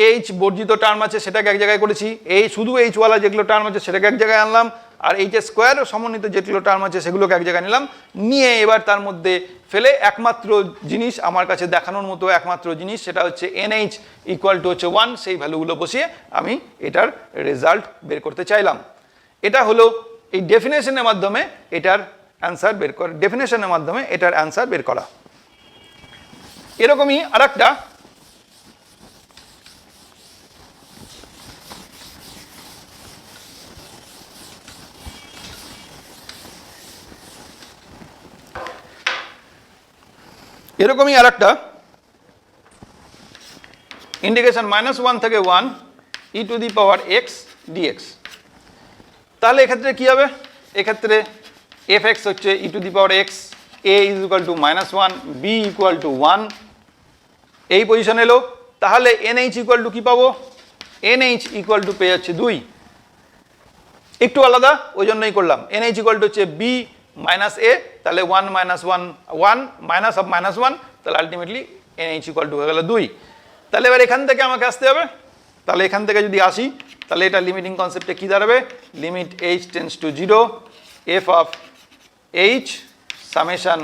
Speaker 2: এইচ বর্জিত টার্ম আছে সেটাকে এক জায়গায় করেছি, এই শুধু এইচওয়ালা যেগুলো টার্ম আছে সেটাকে এক জায়গায় আনলাম, আর এইচ স্কোয়ার সমন্বিত যেগুলো টার্ম আছে সেগুলোকে এক জায়গায় নিলাম, নিয়ে এবার তার মধ্যে ফেলে একমাত্র জিনিস আমার কাছে দেখানোর মতো একমাত্র জিনিস সেটা হচ্ছে NH ইকুয়াল টু হচ্ছে 1, সেই ভ্যালুগুলো বসিয়ে আমি এটার রেজাল্ট বের করতে চাইলাম। এটা হলো এই ডেফিনেশনের মাধ্যমে এটার অ্যান্সার বের করা, ডেফিনেশনের মাধ্যমে এটার অ্যান্সার বের করা। এরকমই আরেকটা ইন্টিগ্রেশন -1 থেকে 1 e to the power x dx। তাহলে এক্ষেত্রে কি হবে, এক্ষেত্রে fx হচ্ছে e to the power x, a is equal to -1, b equal to 1, এই পজিশন এলো। তাহলে NH ইকুয়াল টু কি পাবো, NH ইকুয়াল টু পেয়ে যাচ্ছে 2, একটু আলাদা ওই জন্যই করলাম। NH ইকুয়াল টু হচ্ছে b মাইনাস a, তাহলে 1 মাইনাস 1 1 মাইনাস অফ -1, তাহলে আলটিমেটলি NH ইকুয়াল টু হয়ে গেল 2। তাহলে এবার এখান থেকে আমাকে আসতে হবে, তাহলে এখান থেকে যদি আসি তাহলে এটা লিমিটিং কনসেপ্টে কি দাঁড়াবে, limit h tends to 0 f of h summation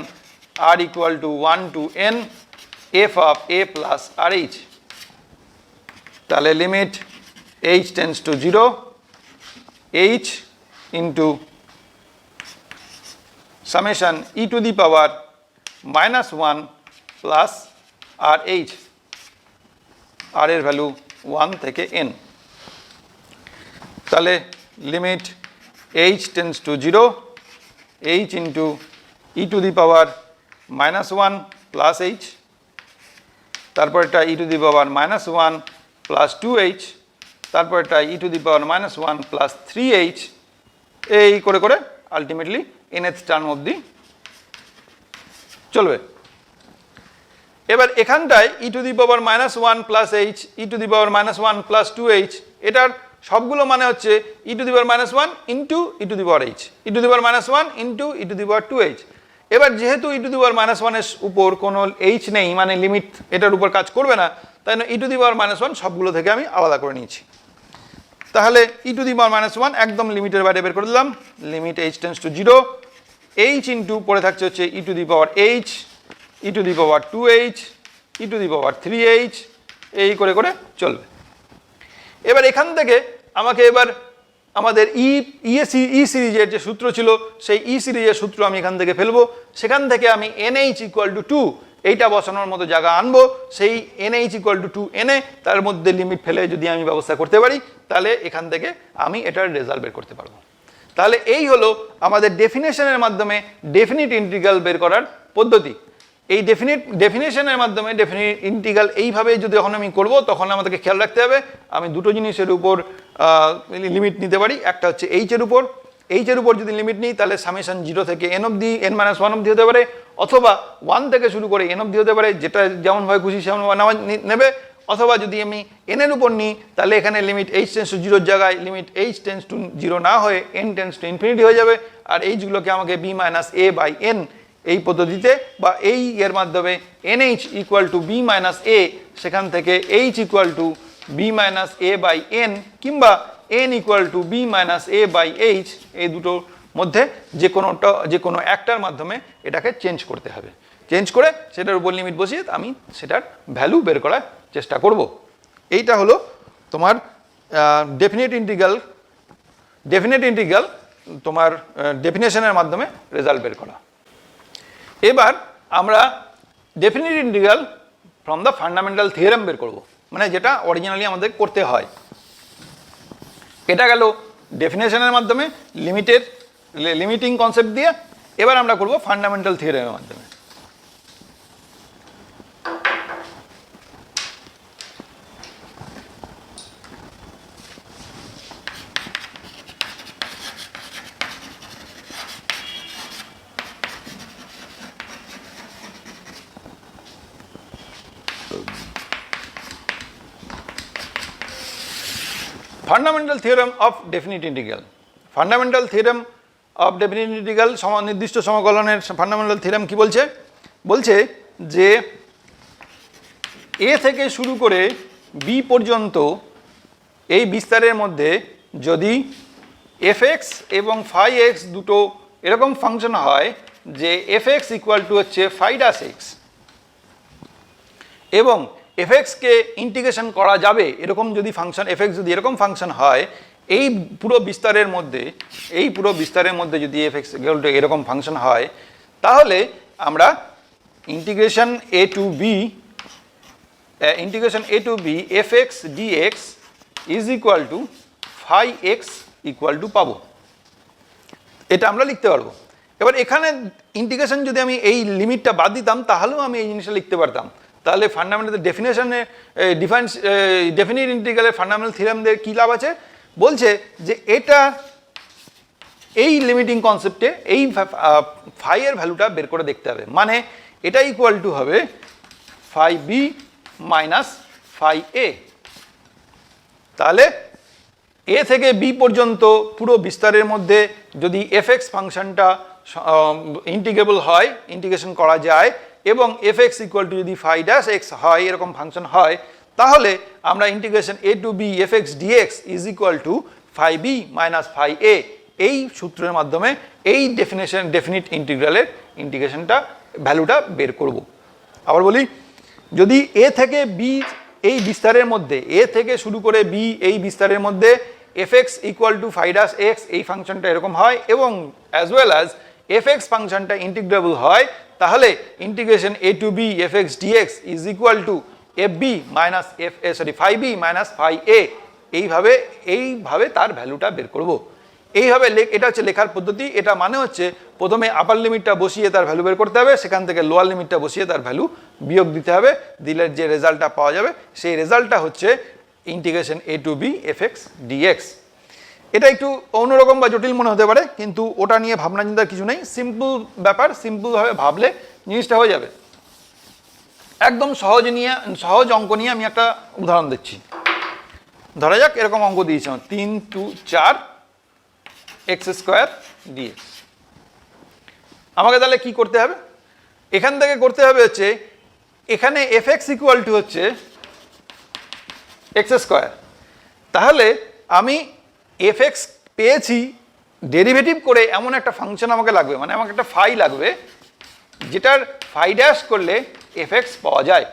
Speaker 2: r equal to 1 to n f of a plus r h. তাহলে limit h tends to 0 h into summation e to the power -1 plus r h, r এর value 1 থেকে n। তাহলে limit h tends to 0, h into e to the power -1 plus h, তারপর এটা ই to the power -1 plus 2h, তারপর এটা ই to the power -1 plus 3h, এই করে করে আলটিমেটলি nth টার্ম অবধি চলবে। এবার এখানটায় e to the power -1 plus h, e to the power -1 plus 2h, এটার সবগুলো মানে হচ্ছে e to the power -1 into e to the power h, e to the power -1 into e to the power 2h। এবার যেহেতু ই to the power -1 এর উপর কোনো h নেই, মানে লিমিট এটার উপর কাজ করবে না, তাই না ই টু দি পাওয়ার -1 সবগুলো থেকে আমি আলাদা করে নিয়েছি। তাহলে ই টু দি পাওয়ার -1 একদম লিমিটের বাইরে বের করে দিলাম, limit h tends to 0, h into পরে থাকছে হচ্ছে e to the power h, e to the power 2h, e to the power 3h, এই করে করে চলবে। এবার এখান থেকে আমাকে এবার আমাদের ই সিরিজের যে সূত্র ছিল সেই ই সিরিজের সূত্র আমি এখান থেকে ফেলবো, সেখান থেকে আমি NH ইকুয়াল টু 2 এইটা বসানোর মতো জায়গা আনবো, সেই NH ইকুয়াল টু 2 এনে তার মধ্যে লিমিট ফেলে যদি আমি ব্যবস্থা করতে পারি, তাহলে এখান থেকে আমি এটার রেজাল্ট বের করতে পারবো। তাহলে এই হলো আমাদের ডেফিনেশনের মাধ্যমে ডেফিনিট ইন্টিগ্রাল বের করার পদ্ধতি। এই ডেফিনেশনের মাধ্যমে ডেফিনিট ইন্টিগ্রাল এইভাবে যদি যখন আমি করব, তখন আমাদেরকে খেয়াল রাখতে হবে আমি দুটো জিনিসের উপর লিমিট নিতে পারি। একটা হচ্ছে এইচের উপর, এইচের উপর যদি লিমিট নিই তাহলে সামেশন 0 থেকে n অবধি, n-1 অবধি হতে পারে, অথবা 1 থেকে শুরু করে n অবধি হতে পারে, যেটা যেমনভাবে খুশি সেমনভাবে নেবে। অথবা যদি আমি n এর উপর নিই তাহলে এখানে লিমিট h টেন্ডস টু 0 জায়গায় লিমিট h টেন্ডস টু 0 না হয়ে n টেন্ডস টু ইনফিনিটি হয়ে যাবে, আর এইচগুলোকে আমাকে b minus a by n এই পদ্ধতিতে বা এই এর মাধ্যমে NH equal to b minus a, সেখান থেকে h equal to b minus a by n, কিংবা n equal to b minus a by h, এই দুটোর মধ্যে যে কোনো একটার মাধ্যমে এটাকে চেঞ্জ করতে হবে। চেঞ্জ করে সেটার উপর লিমিট বসিয়ে আমি সেটার ভ্যালু বের করার চেষ্টা করব। এইটা হলো তোমার ডেফিনিট ইন্টিগ্রাল তোমার ডেফিনেশনের মাধ্যমে রেজাল্ট বের করা। এবার আমরা definite integral from the fundamental theorem বের করব, মানে যেটা অরিজিনালি আমাদের করতে হয়। এটা গেল ডেফিনেশনের মাধ্যমে লিমিটিং কনসেপ্ট দিয়ে। এবার আমরা করব ফান্ডামেন্টাল থিওরেমের মাধ্যমে। Fundamental theorem of definite integral. Fundamental theorem of definite integral নির্দিষ্ট সমকলনের ফান্ডামেন্টাল থিওরেম কি বলছে? বলছে যে a থেকে শুরু করে b পর্যন্ত এই বিস্তারের মধ্যে যদি fx এবং phi-x দুটো এরকম ফাংশন হয় যে fx ইকুয়াল টু হচ্ছে phi dash x, এবং fx কে ইন্টিগ্রেশন করা যাবে এরকম যদি ফাংশন, fx যদি এরকম ফাংশন হয় এই পুরো বিস্তারের মধ্যে যদি fx এরকম ফাংশন হয়, তাহলে আমরা integration a to b fx dx is equal to phi x equal two পাবো। এটা আমরা লিখতে পারবো। এবার এখানে ইন্টিগ্রেশন যদি আমি এই লিমিটটা বাদ দিতাম তাহলেও আমি এই জিনিসটা লিখতে পারতাম। তাহলে ফান্ডামেন্টাল ডেফিনেশনে ডেফিনিট ইন্টিগ্রালের ফান্ডামেন্টাল থিওরেমদের কী লাভ আছে? বলছে যে এটা এই লিমিটিং কনসেপ্টে এই ফাই এর ভ্যালুটা বের করে দেখতে হবে, মানে এটা ইকুয়াল টু হবে phi b minus phi a। তাহলে a থেকে b পর্যন্ত পুরো বিস্তারের মধ্যে যদি fx ফাংশনটা ইন্টিগ্রেবল হয়, ইন্টিগ্রেশন করা যায়, এবং fx ইকুয়াল টু যদি phi dash x হয় এরকম ফাংশন হয়, তাহলে আমরা integration a to b fx dx is equal to phi b minus phi a এই সূত্রের মাধ্যমে এই ডেফিনিট ইন্টিগ্রালের ইন্টিগ্রেশনটা ভ্যালুটা বের করব। আবার বলি, যদি a থেকে b এই বিস্তারের মধ্যে, a থেকে শুরু করে b এই বিস্তারের মধ্যে fx equal to phi dash x এই ফাংশনটা এরকম হয়, এবং as well as f x ফাংশনটা ইন্টিগ্রেবল হয়, তাহলে integration A to B F x dx is equal to f b minus phi b minus phi a. এইভাবে তার ভ্যালুটা বের করব। এইভাবে এটা হচ্ছে লেখার পদ্ধতি। এটা মানে হচ্ছে প্রথমে আপার লিমিটটা বসিয়ে তার ভ্যালু বের করতে হবে, সেখান থেকে লোয়ার লিমিটটা বসিয়ে তার ভ্যালু বিয়োগ দিতে হবে, দিলে যে রেজাল্টটা পাওয়া যাবে সেই রেজাল্টটা হচ্ছে integration A to B F x dx. এটা একটু অন্যরকম বা জটিল মনে হতে পারে, কিন্তু ওটা নিয়ে ভাবনা চিন্তার কিছু নেই। সিম্পল ব্যাপার, সিম্পলভাবে ভাবলে জিনিসটা হয়ে যাবে। একদম সহজ অঙ্ক নিয়ে আমি একটা উদাহরণ দিচ্ছি। ধরা যাক এরকম অঙ্ক দিয়েছে 3 2 4 এক্স স্কোয়ার ডিএক্স। আমাকে তাহলে কি করতে হবে? এখান থেকে করতে হবে হচ্ছে এখানে এফ এক্স ইকুয়াল টু হচ্ছে এক্স স্কোয়ার। তাহলে আমি এফ এক্স পেয়েছি, ডেরিভেটিভ করে এমন একটা ফাংশন আমাকে লাগবে, মানে আমাকে একটা ফাই লাগবে যেটার ফাই ড্যাশ করলে এফ এক্স পাওয়া যায়।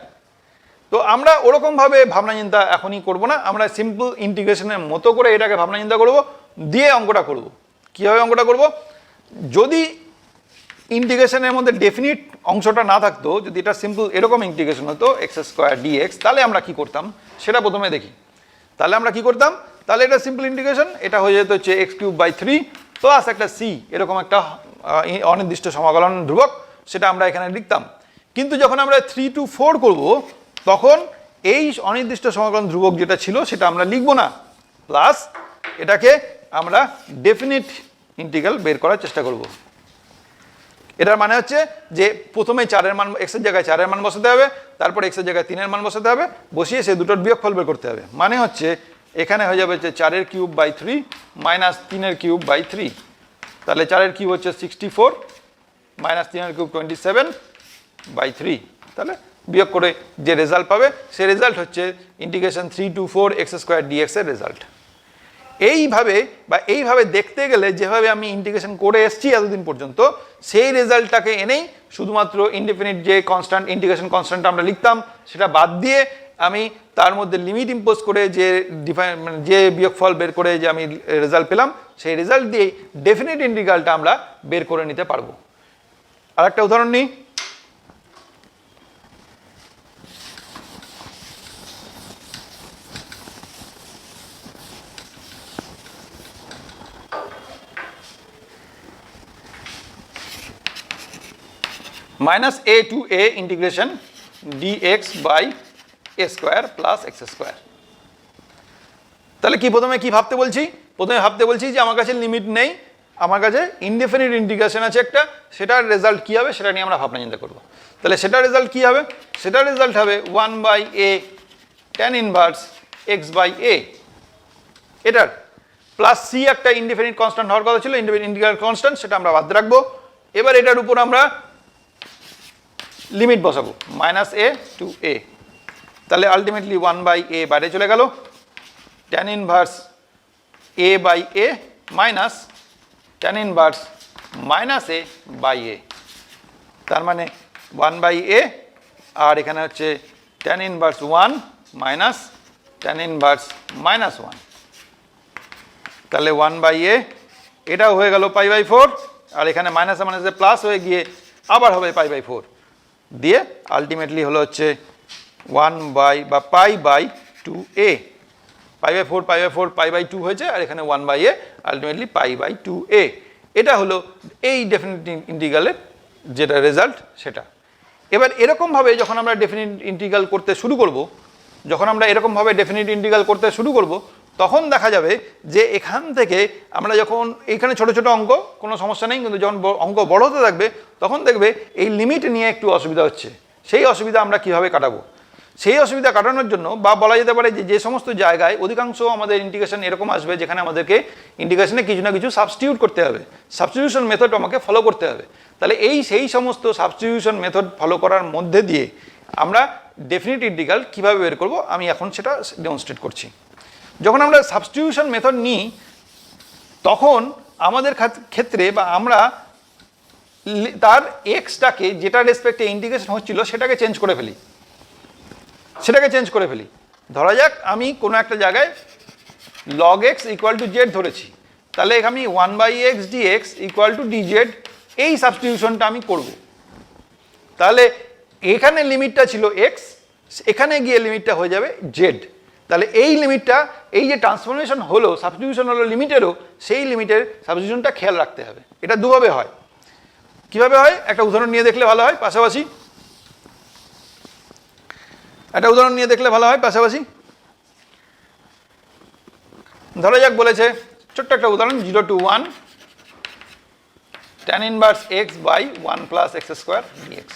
Speaker 2: তো আমরা ওরকমভাবে ভাবনা চিন্তা এখনই করব না, আমরা সিম্পল ইন্টিগ্রেশনের মতো করে এটাকে ভাবনা চিন্তা করব, দিয়ে অঙ্কটা করব। কীভাবে অঙ্কটা করব? যদি ইন্টিগ্রেশনের মধ্যে ডেফিনিট অংশটা না থাকতো, যদি এটা সিম্পল এরকম ইন্টিগ্রেশন হতো এক্স স্কোয়ার ডিএক্স, তাহলে আমরা কি করতাম সেটা প্রথমে দেখি। তাহলে আমরা কি করতাম? তাহলে এটা সিম্পল ইন্টিগ্রেশন, এটা হয়ে যেত হচ্ছে এক্স কিউব বাই 3 প্লাস একটা সি, এরকম একটা অনির্দিষ্ট সমাকলন ধ্রুবক, সেটা আমরা এখানে লিখতাম। কিন্তু যখন আমরা 3 to 4 করব, তখন এই অনির্দিষ্ট সমাকলন ধ্রুবক যেটা ছিল সেটা আমরা লিখব না, প্লাস এটাকে আমরা ডেফিনিট ইন্টিগ্রাল বের করার চেষ্টা করব। এটার মানে হচ্ছে যে প্রথমে 4-এর মান এক্সের জায়গায় 4-এর মান বসাতে হবে, তারপর এক্সের জায়গায় 3-এর মান বসাতে হবে, বসিয়ে সে দুটোর বিয়োগফল বের করতে হবে। মানে হচ্ছে এখানে হয়ে যাবে হচ্ছে 4-এর কিউব বাই 3 মাইনাস 3-এর কিউব বাই 3। তাহলে 4-এর কিউব হচ্ছে 64 মাইনাস 3-এর কিউব 27 বাই 3। তাহলে বিয়োগ করে যে রেজাল্ট পাবে সে রেজাল্ট হচ্ছে integration 3 to 4 x square dx এর রেজাল্ট। এইভাবে দেখতে গেলে যেভাবে আমি ইন্টিগ্রেশন করে এসেছি এতদিন পর্যন্ত, সেই রেজাল্টটাকে এনেই শুধুমাত্র ইনডেফিনিট যে কনস্ট্যান্ট ইন্টিগ্রেশন কনস্ট্যান্টটা আমরা লিখতাম সেটা বাদ দিয়ে আমি তার মধ্যে লিমিট ইম্পোজ করে যে বিয়োগফল বের করে যে আমি রেজাল্ট পেলাম, সেই রেজাল্ট দিয়েই ডেফিনিট ইন্টিগ্রালটা আমরা বের করে নিতে পারবো। আর একটা উদাহরণ নিই। Minus a to a integration dx by a square plus x square. তাহলে প্রথমে কি ভাবতে বলছি? প্রথমে ভাবতে বলছি যে আমার কাছে লিমিট নেই, আমার কাছে ইনডেফিনিট ইন্টিগ্রেশন আছে একটা, সেটার রেজাল্ট কী হবে সেটা নিয়ে আমরা ভাবনা চিন্তা করবো। তাহলে সেটার রেজাল্ট কী হবে? সেটার রেজাল্ট হবে 1/a tan inverse x by a। এটার প্লাস সি একটা ইনডেফিনিট কনস্ট্যান্ট হওয়ার কথা ছিল, ইনডেফিনিট ইন্টিগ্রাল কনস্ট্যান্ট, সেটা আমরা বাদ রাখবো। এবার এটার উপর আমরা লিমিট বসাবো মাইনাস a টু a। তাহলে আলটিমেটলি 1/a বাইরে চলে গেল, tan inverse a by a minus tan inverse minus a by a। তার মানে 1/a আর এখানে হচ্ছে tan inverse 1 minus tan inverse minus 1। তাহলে 1/a এটাও হয়ে গেল π/4, আর এখানে মাইনাসে মাইনাসে প্লাস হয়ে গিয়ে আবার হবে π/4 দিয়ে আলটিমেটলি হলো হচ্ছে 1/2a। π/4 π/2 হয়েছে, আর এখানে 1/a আলটিমেটলি π/2a। এটা হলো এই ডেফিনিট ইন্টিগ্রালের যেটা রেজাল্ট সেটা। এবার এরকমভাবে যখন আমরা ডেফিনিট ইন্টিগ্রাল করতে শুরু করব, তখন দেখা যাবে যে এখান থেকে আমরা যখন এখানে ছোট ছোট অঙ্ক কোনো সমস্যা নেই, কিন্তু যখন অঙ্ক বড় হতে থাকবে তখন দেখবে এই লিমিট নিয়ে একটু অসুবিধা হচ্ছে। সেই অসুবিধা আমরা কিভাবে কাটাবো? সেই অসুবিধা কাটানোর জন্য বা বলা যেতে পারে যে সমস্ত জায়গায় অধিকাংশ আমাদের ইন্টিগ্রেশন এরকম আসবে যেখানে আমাদেরকে ইন্টিগ্রেশনে কিছু না কিছু সাবস্টিটিউট করতে হবে, সাবস্টিটিউশন মেথড আমাকে ফলো করতে হবে। তাহলে সেই সমস্ত সাবস্টিটিউশন মেথড ফলো করার মধ্যে দিয়ে আমরা ডেফিনিট ইন্টিগ্রাল কীভাবে বের করব আমি এখন সেটা ডেমনস্ট্রেট করছি। যখন আমরা সাবস্টিটিউশন মেথড নিই তখন আমাদের ক্ষেত্রে বা আমরা তার এক্সটাকে যেটা রেসপেক্টে ইন্টিগ্রেশন হচ্ছিল সেটাকে চেঞ্জ করে ফেলি। ধরা যাক আমি কোনো একটা জায়গায় log x equal to Z ধরেছি, তাহলে আমি 1/x dx equal to dz এই সাবস্টিটিউশনটা আমি করব। তাহলে এখানে লিমিটটা ছিল এক্স, এখানে গিয়ে লিমিটটা হয়ে যাবে জেড। তাহলে এই লিমিটটা, এই যে ট্রান্সফরমেশন হলো, সাবস্টিটিউশন হলো লিমিটেরও, সেই লিমিটের সাবস্টিটিউশনটা খেয়াল রাখতে হবে। এটা দুভাবে হয়। কিভাবে হয় একটা উদাহরণ নিয়ে দেখলে ভালো হয় পাশাপাশি। একটা উদাহরণ নিয়ে দেখলে ভালো হয় পাশাপাশি। ধরা যাক বলেছে ছোট্ট একটা উদাহরণ 0 to 1 tan inverse x by 1 plus x square dx।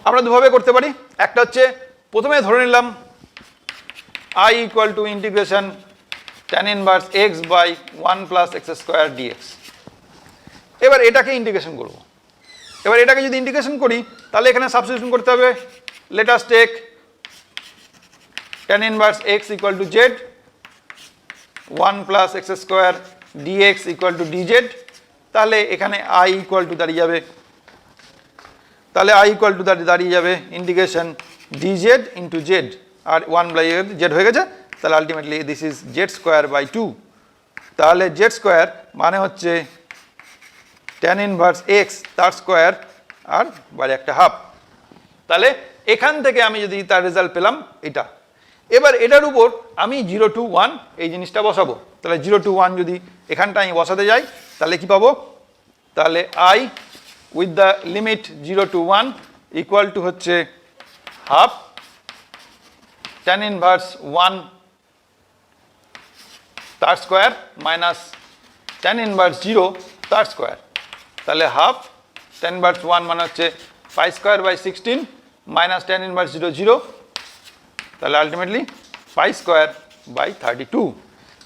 Speaker 2: আমরা দুভাবে করতে পারি। একটা হচ্ছে প্রথমে ধরে নিলাম I equal to integration tan inverse x by 1 plus x square dx। এবার এটাকে ইন্টিগ্রেশন করব। এবার এটাকে যদি ইন্টিগ্রেশন করি তাহলে এখানে সাবস্টিটিউশন করতে হবে। let us take tan inverse x equal to z 1 plus x square dx equal to dz। তাহলে এখানে I equal to দাঁড়িয়ে যাবে, তাহলে I equal to দাঁড়িয়ে যাবে ইন্টিগ্রেশন dz into z, আর 1 বাই z হয়ে গেছে। তাহলে ultimately this is z square by 2। তাহলে z স্কোয়ার মানে হচ্ছে tan ইনভার্স x তার স্কোয়ার আর বাইরে একটা হাফ। তাহলে এখান থেকে আমি যদি তার রেজাল্ট পেলাম এটা। এবার এটার উপর আমি 0 to 1 এই জিনিসটা বসাবো। তাহলে 0 to 1 যদি এখানটা আমি বসাতে যাই তাহলে কি পাবো? তাহলে I with the limit 0 to 1 equal to হচ্ছে হাফ tan ইনভার্স 1 তার স্কোয়ার মাইনাস tan ইনভার্স 0 তার স্কোয়ার। তাহলে হাফ tan ইনভার্স 1 মানে হচ্ছে pi square by 16 minus tan inverse 0 0। তাহলে আলটিমেটলি পাই স্কোয়ার বাই 32।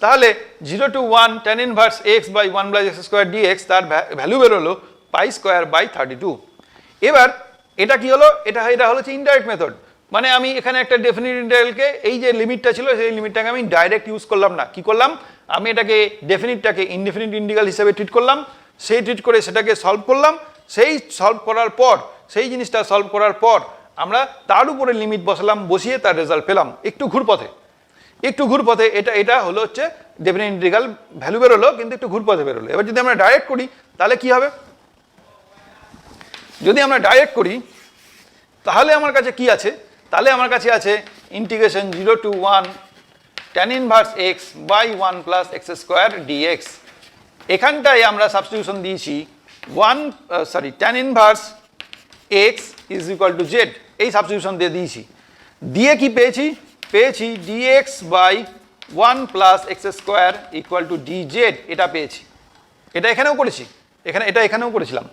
Speaker 2: তাহলে 0 to 1 tan inverse x by 1 plus x square dx তার value বেরোলো pi square by 32। এবার এটা কি হলো? এটা হলো হচ্ছে ইনডাইরেক্ট মেথড। মানে আমি এখানে একটা ডেফিনিট ইন্টিগ্রালকে, এই যে লিমিটটা ছিল সেই লিমিটটাকে আমি ডাইরেক্ট ইউজ করলাম না। কি করলাম? আমি এটাকে ডেফিনিটটাকে ইনডেফিনিট ইন্টিগ্রাল হিসেবে ট্রিট করলাম। সেই ট্রিট করে সেটাকে সলভ করলাম। সেই সলভ করার পর, সেই জিনিসটা সলভ করার পর আমরা তার উপরে লিমিট বসালাম, বসিয়ে তার রেজাল্ট পেলাম একটু ঘুরপথে। এটা হলো হচ্ছে ডেফিনিট ইন্টিগ্রাল ভ্যালু বেরোলো, কিন্তু একটু ঘুরপথে বেরোলো। এবার যদি আমরা ডাইরেক্ট করি তাহলে কি হবে? যদি আমরা ডাইরেক্ট করি তাহলে আমার কাছে কি আছে? তাহলে আমার কাছে আছে integration 0 to 1 tan inverse x by 1 plus x square dx। এখানটায় আমরা সাবস্টিটিউশন দিয়েছি tan inverse x is equal to z, এই সাবস্টিটিউশন দিয়েছি। দিয়ে কি পেয়েছি? পেয়েছি dx by 1 plus x square equal to dz। এটা পেয়েছি। এটা এখানেও করেছি, এখানেও করেছিলাম।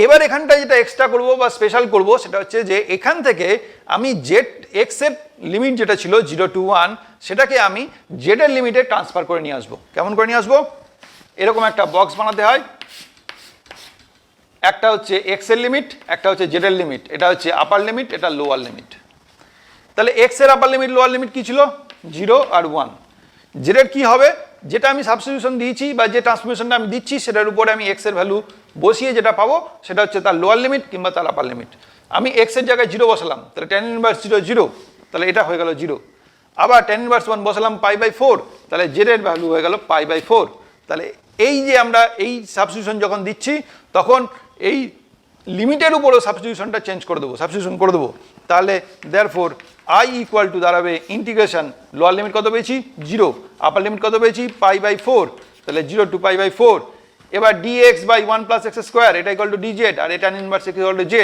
Speaker 2: এবার এখানটায় যেটা এক্সট্রা করব বা স্পেশাল করব সেটা হচ্ছে যে এখান থেকে আমি জেড এক্স এর লিমিট যেটা ছিল 0 to 1 সেটাকে আমি জেড এর লিমিটে ট্রান্সফার করে নিয়ে আসবো। কেমন করে নিয়ে আসবো? এরকম একটা বক্স বানাতে হয়। একটা হচ্ছে এক্স এর লিমিট, একটা হচ্ছে জেড এর লিমিট। এটা হচ্ছে আপার লিমিট, এটা লোয়ার লিমিট। তাহলে এক্স এর আপার লিমিট লোয়ার লিমিট কি ছিল? 0 আর 1। জেড এর কি হবে? যেটা আমি সাবস্টিটিউশন দিয়েছি বা যে ট্রান্সফরমেশনটা আমি দিচ্ছি সেটার উপরে আমি এক্স এর ভ্যালু বসিয়ে যেটা পাবো সেটা হচ্ছে তার লোয়ার লিমিট কিংবা তার আপার লিমিট। আমি এক্স এর জায়গায় 0 বসালাম, তাহলে tan ইনভার্স 0 0, তাহলে এটা হয়ে গেল 0। আবার tan ইনভার্স 1 বসালাম পাই বাই 4, তাহলে জেড এর ভ্যালু হয়ে গেল পাই বাই 4। তাহলে এই যে আমরা এই সাবস্টিটিউশন যখন দিচ্ছি তখন এই লিমিটের উপরও সাবস্টিটিউশনটা চেঞ্জ করে দেবো, সাবস্টিটিউশন করে দেবো। তাহলে দেয়ারফর I ইকুয়াল টু দাঁড়াবে ইন্টিগ্রেশন লোয়ার লিমিট কত পেয়েছি? 0, আপার লিমিট কত পেয়েছি? পাই বাই 4, তাহলে 0 to পাই বাই 4। এবার dx by 1 plus x square এটা ইকুয়াল টু dz, আর এটা tan inverse x equal to z।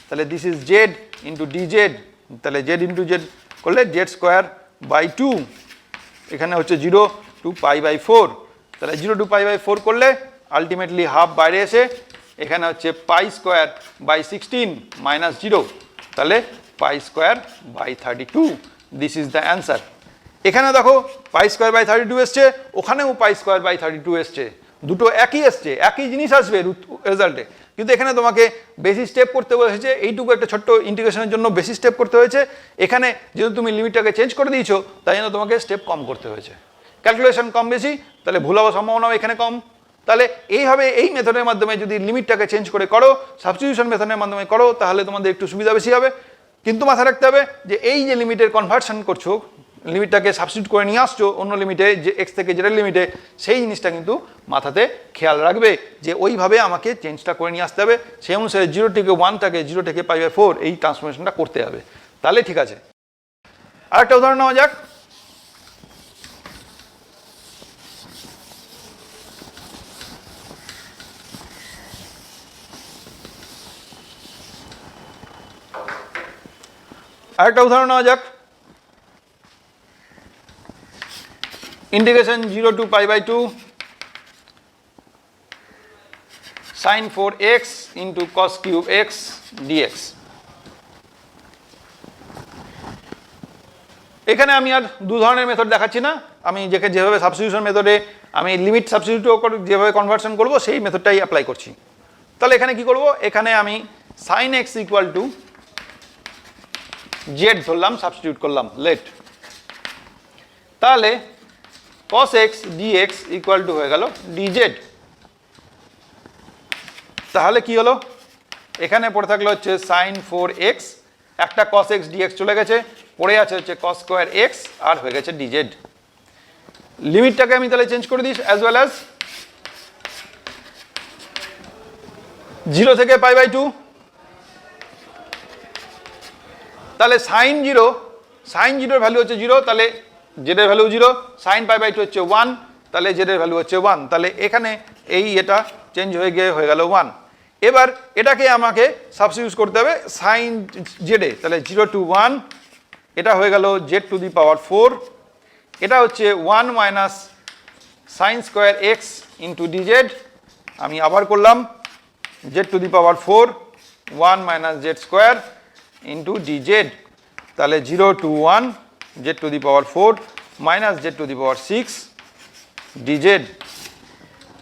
Speaker 2: তাহলে this is z into dz। তাহলে z ইন্টু z করলে z স্কোয়ার বাই 2, এখানে হচ্ছে 0 to পাই বাই 4। তাহলে 0 to পাই বাই 4 করলে আলটিমেটলি হাফ বাইরে এসে এখানে হচ্ছে পাই স্কোয়ার বাই 16 মাইনাস 0, তাহলে pi square by 32। This is the answer. এখানে দেখো পাই স্কোয়ার বাই 32 এসছে, ওখানেও পাই স্কোয়ার বাই 32 এসছে, দুটো একই এসছে, একই জিনিস আসবে রেজাল্টে। কিন্তু এখানে তোমাকে বেশি স্টেপ করতে হয়েছে, এইটুকু একটা ছোট্ট ইন্টিগ্রেশনের জন্য বেশি স্টেপ করতে হয়েছে। এখানে যেহেতু তুমি লিমিটটাকে চেঞ্জ করে দিয়েছো তাই জন্য তোমাকে স্টেপ কম করতে হয়েছে। ক্যালকুলেশন কম বেশি, তাহলে ভুল হওয়ার সম্ভাবনাও এখানে কম। তাহলে এইভাবে এই মেথডের মাধ্যমে যদি লিমিটটাকে চেঞ্জ করে করো, সাবস্টিটিউশন মেথডের মাধ্যমে করো, তাহলে তোমাদের একটু সুবিধা বেশি হবে। কিন্তু মাথায় রাখতে হবে যে এই যে লিমিটের কনভার্সন করছো লিমিটটাকে সাবস্টিটিউট করে নিয়ে আসছো অন্য লিমিটে, যে এক্স থেকে জেডের লিমিটে, সেই জিনিসটা কিন্তু মাথাতে খেয়াল রাখবে যে ওইভাবে আমাকে চেঞ্জটা করে নিয়ে আসতে হবে, সেই অনুসারে 0 থেকে 1 থেকে 0 থেকে π/4 এই ট্রান্সফরমেশনটা করতে হবে, তাহলে ঠিক আছে। আরেকটা উদাহরণ নেওয়া যাক। আরেকটা উদাহরণ নেওয়া যাক। Integration 0 to π/2 sin 4x into cos cube x dx। এখানে আমি আর দু ধরনের মেথড দেখাচ্ছি না, আমি যেভাবে সাবস্টিটিউশন মেথডে আমি লিমিট সাবস্টিটিউট যেভাবে কনভার্সন করব সেই মেথডটাই অ্যাপ্লাই করছি। তাহলে এখানে কি করব, এখানে আমি sin x equal to Z ধরলাম, সাবস্টিটিউট করলাম লেট, তাহলে cos x dx equal to হয়ে গেল dz। তাহলে কি হলো, এখানে পড়ে থাকলো হচ্ছে sin 4x, একটা cos x dx চলে গেছে, পড়ে আছে হচ্ছে cos স্কয়ার x আর হয়ে গেছে dz। লিমিটটাকে আমি তাহলে চেঞ্জ করে দিই অ্যাজ ওয়েল অ্যাজ 0 থেকে π/2, তাহলে sin 0 এর ভ্যালু হচ্ছে 0, তাহলে z এর ভ্যালু 0, sin π/2 হচ্ছে 1, তাহলে z এর ভ্যালু হচ্ছে 1, তাহলে এখানে এই এটা চেঞ্জ হয়ে গিয়ে হয়ে গেল 1। এবার এটাকে আমাকে সাবস্টিটিউট করতে হবে sin z এ, তাহলে 0 to 1, এটা হয়ে গেল z⁴, এটা হচ্ছে 1 minus sin square x into dz, আমি আবার করলাম z⁴, 1 minus z square into dz, তাহলে 0 to 1 z⁴ minus z⁴ dz।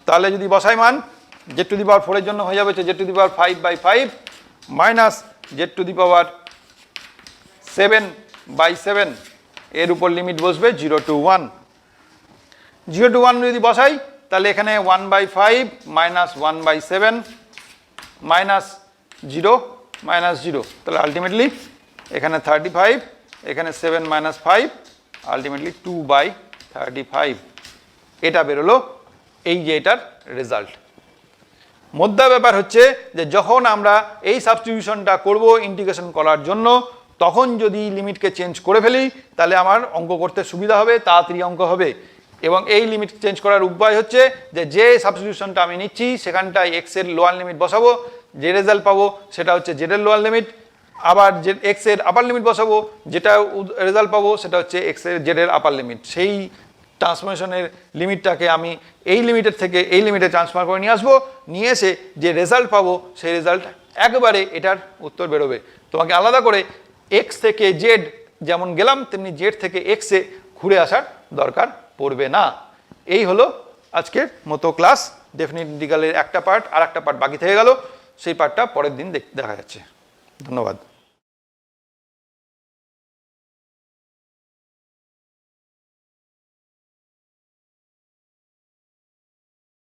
Speaker 2: তাহলে যদি বসাই মান z⁴ এর জন্য হয়ে যাবে z⁵/5 মাইনাস z⁴ এর উপর লিমিট বসবে 0 to 1। 0 to 1 যদি বসাই তাহলে এখানে 1/5 মাইনাস 1/7 মাইনাস 0 মাইনাস 0, তাহলে আলটিমেটলি এখানে 35, এখানে 7 মাইনাস 5, আলটিমেটলি 2/35, এটা বেরোলো, এই যে এটার রেজাল্ট। মুদ্রা ব্যাপার হচ্ছে যে যখন আমরা এই সাবস্টিটিউশনটা করব ইন্টিগ্রেশন করার জন্য, তখন যদি লিমিটকে চেঞ্জ করে ফেলি তাহলে আমার অঙ্ক করতে সুবিধা হবে, তাড়াতাড়ি অঙ্ক হবে। এবং এই লিমিট চেঞ্জ করার উপায় হচ্ছে যে সাবস্টিটিউশনটা আমি নিচ্ছি সেখানটায় এক্স এর লোয়ার লিমিট বসাবো, যে রেজাল্ট পাবো সেটা হচ্ছে জেড এর লোয়ার লিমিট, আবার যে এক্স এর আপার লিমিট বসাবো, যেটা রেজাল্ট পাবো সেটা হচ্ছে এক্স এর জেড এর আপার লিমিট। সেই ট্রান্সফরমেশনের লিমিটটাকে আমি এই লিমিটের থেকে এই লিমিটে ট্রান্সফার করে নিয়ে আসবো, নিয়ে এসে যে রেজাল্ট পাবো সেই রেজাল্ট একবারে এটার উত্তর বেরোবে। তোমাকে আলাদা করে এক্স থেকে জেড যেমন গেলাম তেমনি জেড থেকে এক্সে ঘুরে আসার দরকার পড়বে না। এই হলো আজকের মতো ক্লাস। ডেফিনিট ইন্টিগ্রালের একটা পার্ট, আর একটা পার্ট বাকি থেকে গেল, সেই পার্টটা পরের দিন দেখা যাচ্ছে। ধন্যবাদ।